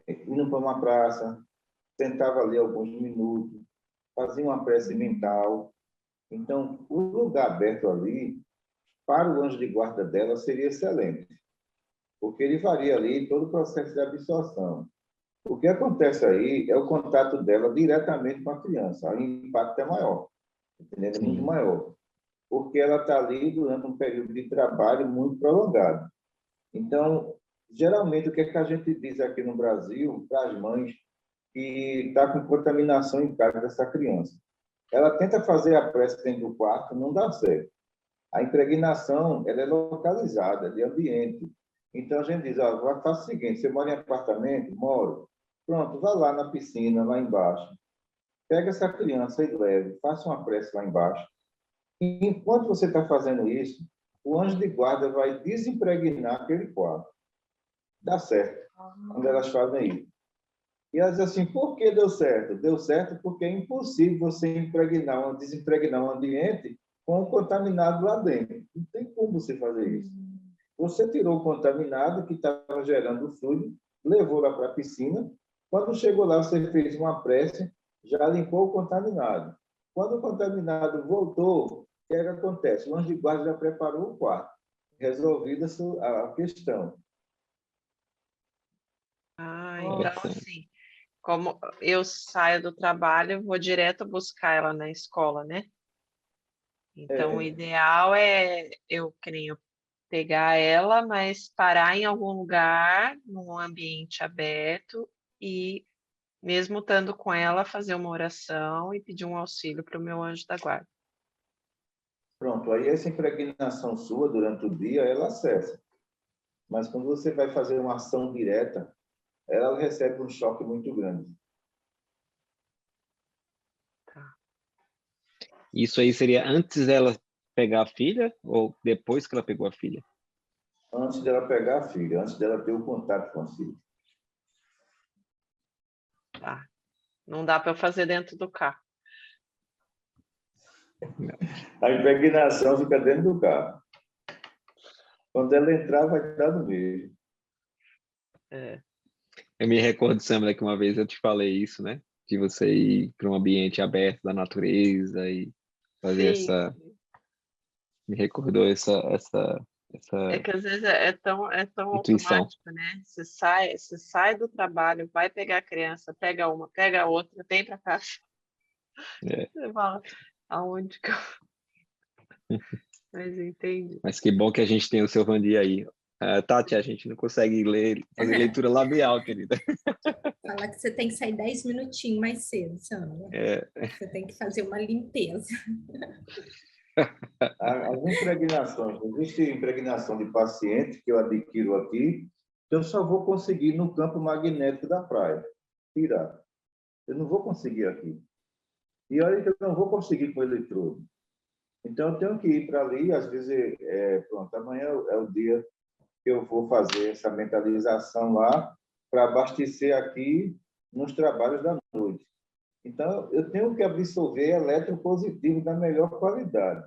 Speaker 4: indo para uma praça, sentava ali alguns minutos, fazia uma prece mental. Então, o lugar aberto ali, para o anjo de guarda dela, seria excelente, porque ele faria ali todo o processo de absorção. O que acontece aí é o contato dela diretamente com a criança, aí o impacto é maior, entendeu? Muito maior, porque ela está ali durante um período de trabalho muito prolongado. Então, geralmente, o que é que a gente diz aqui no Brasil para as mães que está com contaminação em casa dessa criança? Ela tenta fazer a prece dentro do quarto, não dá certo. A impregnação ela é localizada, de ambiente. Então, a gente diz, faça o seguinte, você mora em apartamento? Moro. Pronto, vá lá na piscina, lá embaixo. Pega essa criança e leve, faça uma prece lá embaixo. E, enquanto você está fazendo isso, o anjo de guarda vai desimpregnar aquele quarto. Dá certo, quando elas fazem isso. E elas dizem assim, por que deu certo? Deu certo porque é impossível você desimpregnar um ambiente com o contaminado lá dentro. Não tem como você fazer isso. Você tirou o contaminado que estava gerando o fluido, levou lá para a piscina. Quando chegou lá, você fez uma prece, já limpou o contaminado. Quando o contaminado voltou, o que é que acontece? O anjo de guarda já preparou o quarto, resolvida a questão.
Speaker 6: Então assim, como eu saio do trabalho, eu vou direto buscar ela na escola, né? Então, o ideal é que nem eu pegar ela, mas parar em algum lugar, num ambiente aberto e, mesmo estando com ela, fazer uma oração e pedir um auxílio para o meu anjo da guarda.
Speaker 4: Pronto, aí essa impregnação sua durante o dia, ela cessa. Mas quando você vai fazer uma ação direta, ela recebe um choque muito grande.
Speaker 1: Isso aí seria antes dela pegar a filha ou depois que ela pegou a filha?
Speaker 4: Antes dela pegar a filha, antes dela ter o contato com a filha.
Speaker 6: Tá. Não dá para eu fazer dentro do carro.
Speaker 4: A impregnação fica dentro do carro. Quando ela entrar, vai dar no meio.
Speaker 1: Eu me recordo, Samara, que uma vez eu te falei isso, né? De você ir para um ambiente aberto da natureza e fazer
Speaker 6: Sim.
Speaker 1: essa... Me recordou essa
Speaker 6: É que às vezes é tão
Speaker 1: intuição.
Speaker 6: automático, né? Você sai do trabalho, vai pegar a criança, pega uma, pega a outra, vem para casa.
Speaker 1: É.
Speaker 6: Você fala, aonde que eu... Mas entendi.
Speaker 1: Mas que bom que a gente tem o seu Vandi aí. Tati, a gente não consegue fazer leitura labial, querida.
Speaker 5: Fala que você tem que sair 10 minutinhos mais cedo, Sandra. Você tem que fazer uma limpeza.
Speaker 4: As impregnações, existe impregnação de paciente que eu adquiro aqui, que eu só vou conseguir no campo magnético da praia, tirar. Eu não vou conseguir aqui. E olha que eu não vou conseguir com eletrodo. Então, eu tenho que ir para ali, às vezes, pronto, amanhã é o dia que eu vou fazer essa mentalização lá para abastecer aqui nos trabalhos da noite. Então, eu tenho que absorver eletropositivo da melhor qualidade.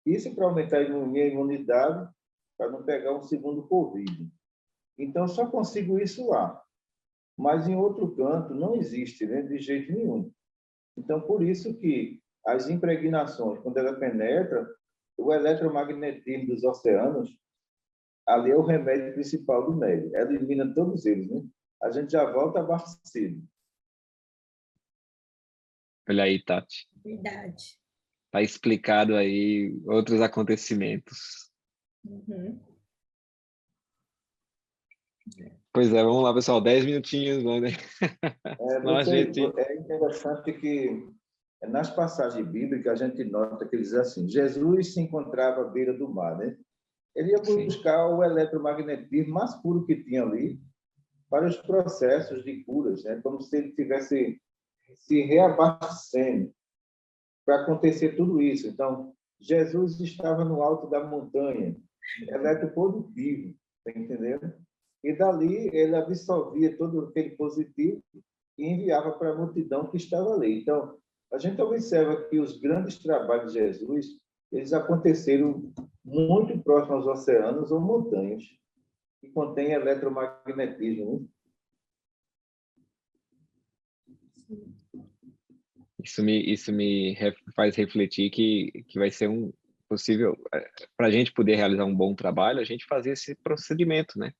Speaker 4: Isso para aumentar a minha imunidade, para não pegar um segundo Covid. Então, só consigo isso lá. Mas em outro canto não existe, né, de jeito nenhum. Então, por isso que as impregnações, quando ela penetra, o eletromagnetismo dos oceanos, ali é o remédio principal do médio. Ela elimina todos eles, né? A gente já volta abastecido.
Speaker 1: Olha aí, Tati.
Speaker 5: Verdade.
Speaker 1: Tá explicado aí outros acontecimentos.
Speaker 5: Uhum.
Speaker 1: Pois é, vamos lá, pessoal. 10 minutinhos, né?
Speaker 4: É interessante que nas passagens bíblicas a gente nota que diz assim, Jesus se encontrava à beira do mar, né? Ele ia buscar o eletromagnetismo mais puro que tinha ali para os processos de curas, né? Como se ele estivesse se reabastecendo para acontecer tudo isso. Então, Jesus estava no alto da montanha, eletropositivo, tá entendendo? E dali ele absorvia todo aquele positivo e enviava para a multidão que estava ali. Então, a gente observa que os grandes trabalhos de Jesus, eles aconteceram muito próximos aos oceanos ou montanhas que contêm eletromagnetismo, né?
Speaker 1: Isso me faz refletir que vai ser um possível, para a gente poder realizar um bom trabalho, a gente fazer esse procedimento, né?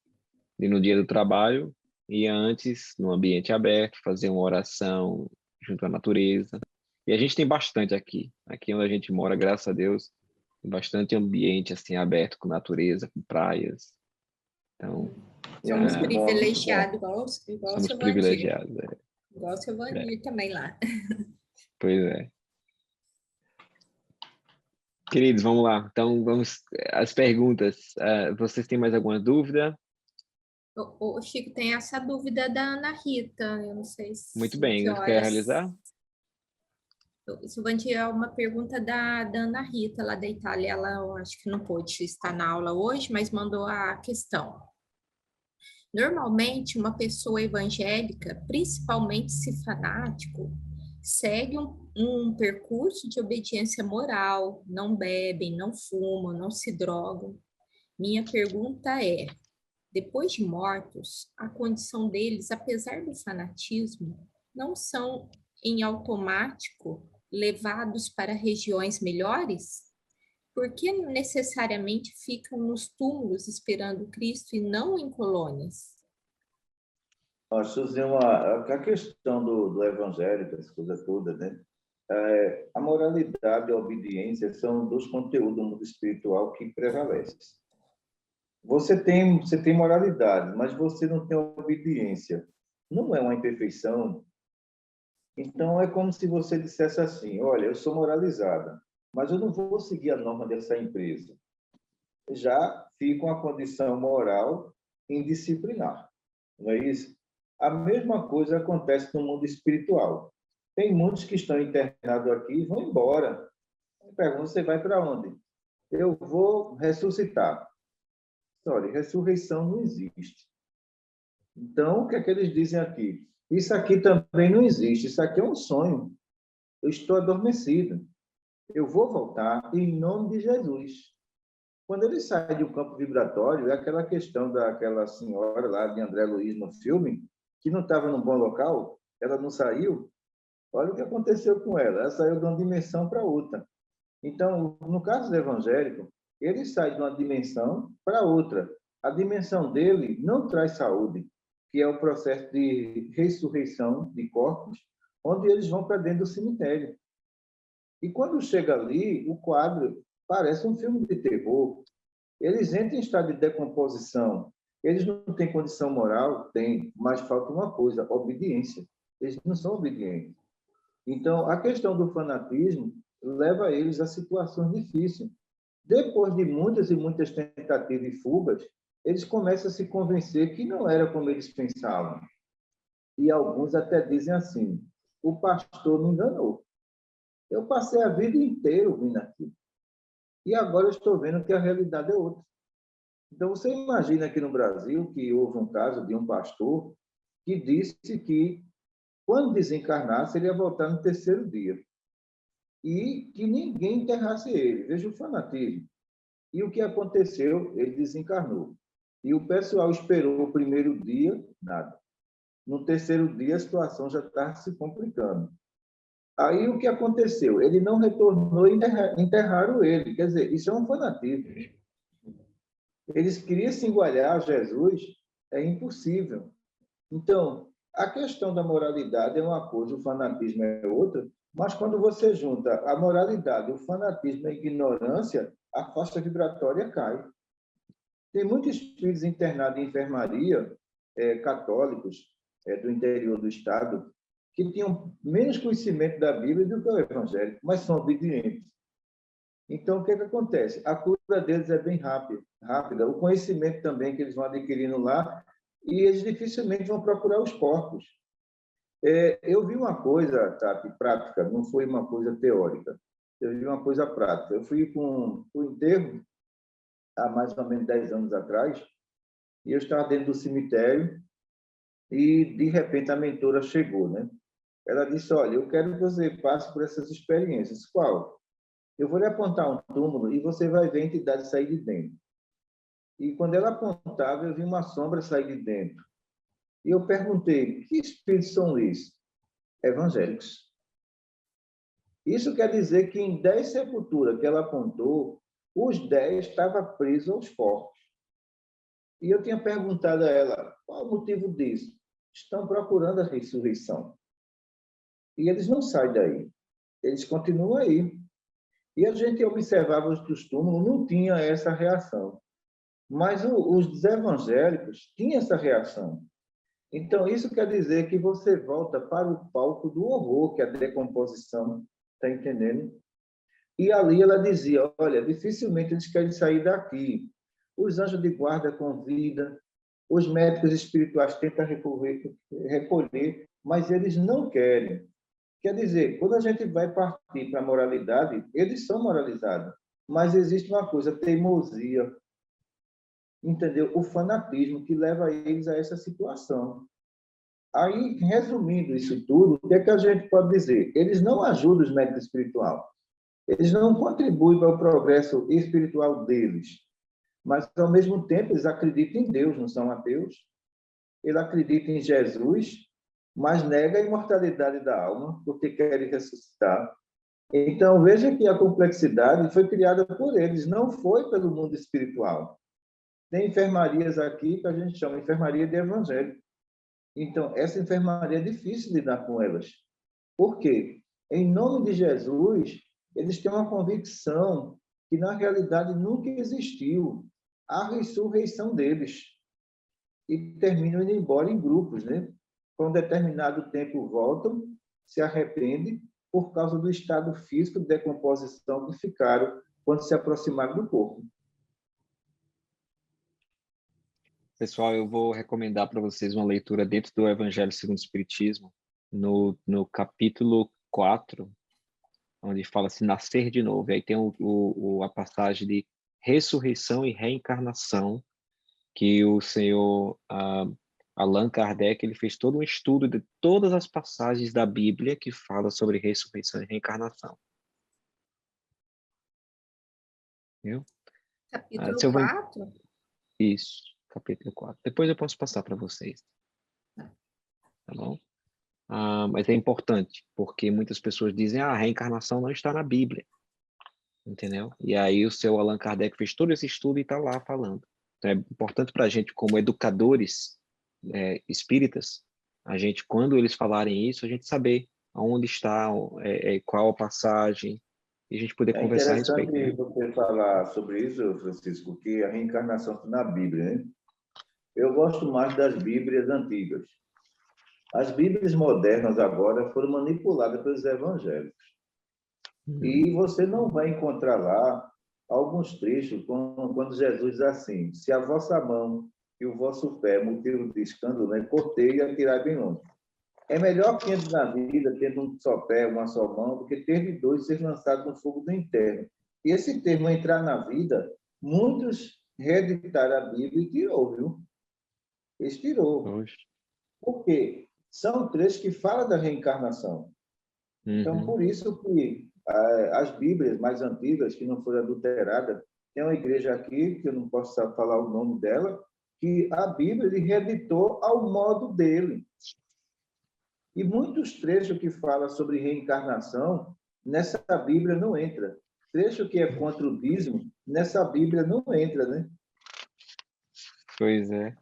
Speaker 1: E no dia do trabalho, ir antes, no ambiente aberto, fazer uma oração junto à natureza. E a gente tem bastante aqui. Aqui onde a gente mora, graças a Deus, tem bastante ambiente assim aberto com natureza, com praias. Então,
Speaker 5: Somos privilegiados, igual o
Speaker 1: somos
Speaker 5: seu
Speaker 1: privilegiados.
Speaker 5: Igual o seu Vandir também lá.
Speaker 1: Pois é. Queridos, vamos lá. Então, vamos às perguntas. Vocês têm mais alguma dúvida?
Speaker 5: O Chico, tem essa dúvida da Ana Rita. Eu não sei se...
Speaker 1: Muito bem. Quer realizar?
Speaker 5: Isso é uma pergunta da Ana Rita, lá da Itália. Ela, eu acho que não pôde estar na aula hoje, mas mandou a questão. Normalmente, uma pessoa evangélica, principalmente se fanático, segue um percurso de obediência moral, não bebem, não fumam, não se drogam. Minha pergunta é, depois de mortos, a condição deles, apesar do fanatismo, não são em automático levados para regiões melhores? Por que necessariamente ficam nos túmulos esperando Cristo e não em colônias?
Speaker 4: Suzy, a questão do evangélico, essa coisa toda, né? A moralidade e a obediência são dos conteúdos do mundo espiritual que prevalecem. você tem moralidade, mas você não tem obediência. Não é uma imperfeição. Então, é como se você dissesse assim, olha, eu sou moralizada, mas eu não vou seguir a norma dessa empresa. Já fica uma condição moral indisciplinar. Não é isso? A mesma coisa acontece no mundo espiritual. Tem muitos que estão internados aqui e vão embora. Eu pergunto, você vai para onde? Eu vou ressuscitar. Olha, ressurreição não existe. Então, o que é que eles dizem aqui? Isso aqui também não existe. Isso aqui é um sonho. Eu estou adormecido. Eu vou voltar em nome de Jesus. Quando ele sai de um campo vibratório, é aquela questão daquela senhora lá de André Luiz no filme, que não estava num bom local, ela não saiu. Olha o que aconteceu com ela. Ela saiu de uma dimensão para outra. Então, no caso do evangélico, ele sai de uma dimensão para outra. A dimensão dele não traz saúde, que é o processo de ressurreição de corpos, onde eles vão para dentro do cemitério. E quando chega ali, o quadro parece um filme de terror. Eles entram em estado de decomposição. Eles não têm condição moral? Tem, mas falta uma coisa, obediência. Eles não são obedientes. Então, a questão do fanatismo leva eles a situações difíceis. Depois de muitas e muitas tentativas e fugas, eles começam a se convencer que não era como eles pensavam. E alguns até dizem assim, o pastor me enganou. Eu passei a vida inteira vindo aqui. E agora eu estou vendo que a realidade é outra. Então, você imagina aqui no Brasil que houve um caso de um pastor que disse que, quando desencarnasse, ele ia voltar no terceiro dia. E que ninguém enterrasse ele. Veja o fanatismo. E o que aconteceu? Ele desencarnou. E o pessoal esperou o primeiro dia, nada. No terceiro dia, a situação já estava se complicando. Aí, o que aconteceu? Ele não retornou e enterraram ele. Quer dizer, isso é um fanatismo. Eles queriam se igualar a Jesus, é impossível. Então, a questão da moralidade é uma coisa, o fanatismo é outra, mas quando você junta a moralidade, o fanatismo e a ignorância, a faixa vibratória cai. Tem muitos espíritos internados em enfermaria, católicos, do interior do Estado, que tinham menos conhecimento da Bíblia do que o evangélico, mas são obedientes. Então, o que acontece? A cura deles é bem rápida. O conhecimento também que eles vão adquirindo lá, e eles dificilmente vão procurar os corpos. Eu vi uma coisa, Tati, prática, não foi uma coisa teórica. Eu vi uma coisa prática. Eu fui com o enterro, há mais ou menos 10 anos atrás, e eu estava dentro do cemitério, e, de repente, a mentora chegou, né? Ela disse, olha, eu quero que você passe por essas experiências. Qual? Eu vou lhe apontar um túmulo e você vai ver a entidade sair de dentro. E quando ela apontava, eu vi uma sombra sair de dentro. E eu perguntei, que espíritos são esses? Evangélicos. Isso quer dizer que em 10 sepulturas que ela apontou, os 10 estavam presos aos corpos. E eu tinha perguntado a ela, qual o motivo disso? Estão procurando a ressurreição. E eles não saem daí. Eles continuam aí. E a gente observava os túmulos, não tinha essa reação. Mas os evangélicos tinham essa reação. Então, isso quer dizer que você volta para o palco do horror, que é a decomposição, está entendendo? E ali ela dizia, olha, dificilmente eles querem sair daqui. Os anjos de guarda convidam, os médicos espirituais tentam recolher, mas eles não querem. Quer dizer, quando a gente vai partir para a moralidade, eles são moralizados, mas existe uma coisa, teimosia, entendeu? O fanatismo que leva eles a essa situação. Aí, resumindo isso tudo, o que é que a gente pode dizer? Eles não ajudam os médicos espirituais, eles não contribuem para o progresso espiritual deles, mas, ao mesmo tempo, eles acreditam em Deus, não são ateus, eles acreditam em Jesus, mas nega a imortalidade da alma, porque querem ressuscitar. Então, veja que a complexidade foi criada por eles, não foi pelo mundo espiritual. Tem enfermarias aqui que a gente chama de enfermaria de evangelho. Então, essa enfermaria é difícil lidar com elas. Por quê? Em nome de Jesus, eles têm uma convicção que, na realidade, nunca existiu. a ressurreição deles e terminam indo embora em grupos, né? Com um determinado tempo voltam, se arrependem por causa do estado físico de decomposição que ficaram quando se aproximaram do corpo.
Speaker 1: Pessoal, eu vou recomendar para vocês uma leitura dentro do Evangelho segundo o Espiritismo, no capítulo 4, onde fala-se nascer de novo. E aí tem a passagem de ressurreição e reencarnação, que o senhor Allan Kardec ele fez todo um estudo de todas as passagens da Bíblia que fala sobre ressurreição e reencarnação. Viu?
Speaker 5: Capítulo
Speaker 1: Seu
Speaker 5: 4?
Speaker 1: Isso, capítulo 4. Depois eu posso passar para vocês. Tá bom? Mas é importante, porque muitas pessoas dizem a reencarnação não está na Bíblia. Entendeu? E aí o seu Allan Kardec fez todo esse estudo e está lá falando. Então é importante para a gente, como educadores espíritas, a gente, quando eles falarem isso, a gente saber aonde está, qual a passagem, e a gente poder
Speaker 4: É
Speaker 1: conversar a respeito.
Speaker 4: interessante
Speaker 1: Né?
Speaker 4: você falar sobre isso, Francisco, que a reencarnação está na Bíblia, né? Eu gosto mais das Bíblias antigas. As Bíblias modernas agora foram manipuladas pelos evangélicos. E você não vai encontrar lá alguns trechos quando Jesus diz assim: se a vossa mão e o vosso pé motivo de escândalo, né, cortei e atirai bem longe. É melhor que entre na vida tendo um só pé, uma só mão, do que ter de dois e ser lançado no fogo do inferno. E esse termo entrar na vida, muitos reeditaram a Bíblia e tirou, viu? Eles tirou.
Speaker 1: Oxe.
Speaker 4: Por quê? São trechos que falam da reencarnação. Então, por isso que as Bíblias mais antigas, que não foram adulteradas, tem uma igreja aqui, que eu não posso falar o nome dela, que a Bíblia ele reeditou ao modo dele. E muitos trechos que falam sobre reencarnação, nessa Bíblia não entra. Trecho que é contra o dízimo, nessa Bíblia não entra, né?
Speaker 1: Pois é.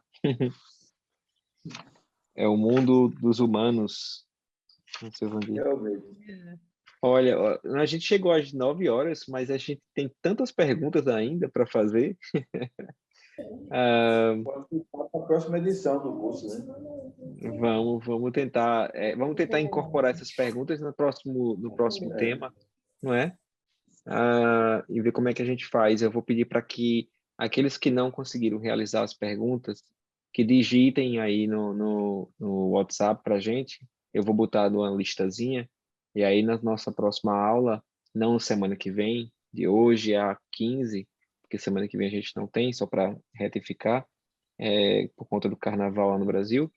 Speaker 1: É o mundo dos humanos.
Speaker 4: Realmente.
Speaker 1: Olha, a gente chegou às 9 horas, mas a gente tem tantas perguntas ainda para fazer.
Speaker 4: Pode ficar para a próxima edição do curso, né?
Speaker 1: Vamos tentar incorporar essas perguntas no próximo tema, não é? E ver como é que a gente faz. Eu vou pedir para que aqueles que não conseguiram realizar as perguntas, que digitem aí no WhatsApp para a gente. Eu vou botar numa listazinha, e aí na nossa próxima aula, não semana que vem, de hoje a 15, porque semana que vem a gente não tem, só para retificar, por conta do carnaval lá no Brasil,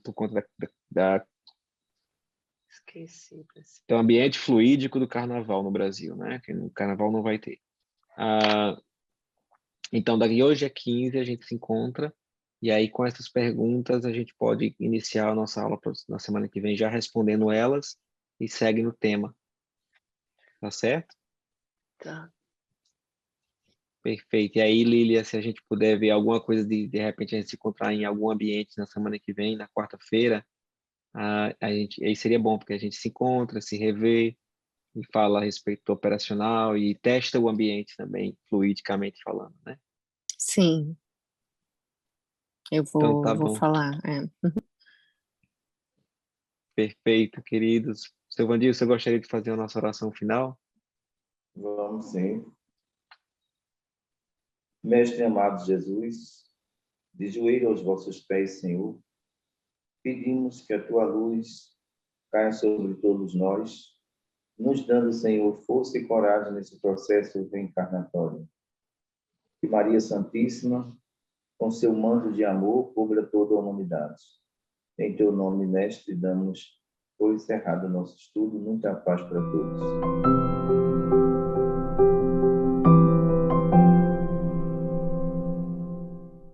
Speaker 1: por conta da
Speaker 6: Esqueci.
Speaker 1: do ambiente fluídico do carnaval no Brasil, né? Que no carnaval não vai ter. Então, daqui hoje é 15, a gente se encontra, e aí com essas perguntas a gente pode iniciar a nossa aula na semana que vem já respondendo elas e segue no tema. Tá certo?
Speaker 6: Tá.
Speaker 1: Perfeito. E aí, Lília, se a gente puder ver alguma coisa de repente a gente se encontrar em algum ambiente na semana que vem, na quarta-feira, aí seria bom, porque a gente se encontra, se revê e fala a respeito do operacional e testa o ambiente também, fluidicamente falando, né?
Speaker 7: Sim, eu
Speaker 1: Então, tá
Speaker 7: vou
Speaker 1: bom.
Speaker 7: falar.
Speaker 1: Perfeito, queridos. Seu Vandir, você gostaria de fazer a nossa oração final?
Speaker 4: Vamos sim. Mestre amado Jesus, de joelho aos vossos pés, Senhor, pedimos que a tua luz caia sobre todos nós, nos dando, Senhor, força e coragem nesse processo reencarnatório. Que Maria Santíssima, com seu manto de amor, cubra toda a humanidade. Em teu nome, Mestre, damos por encerrado o nosso estudo. Muita paz para todos.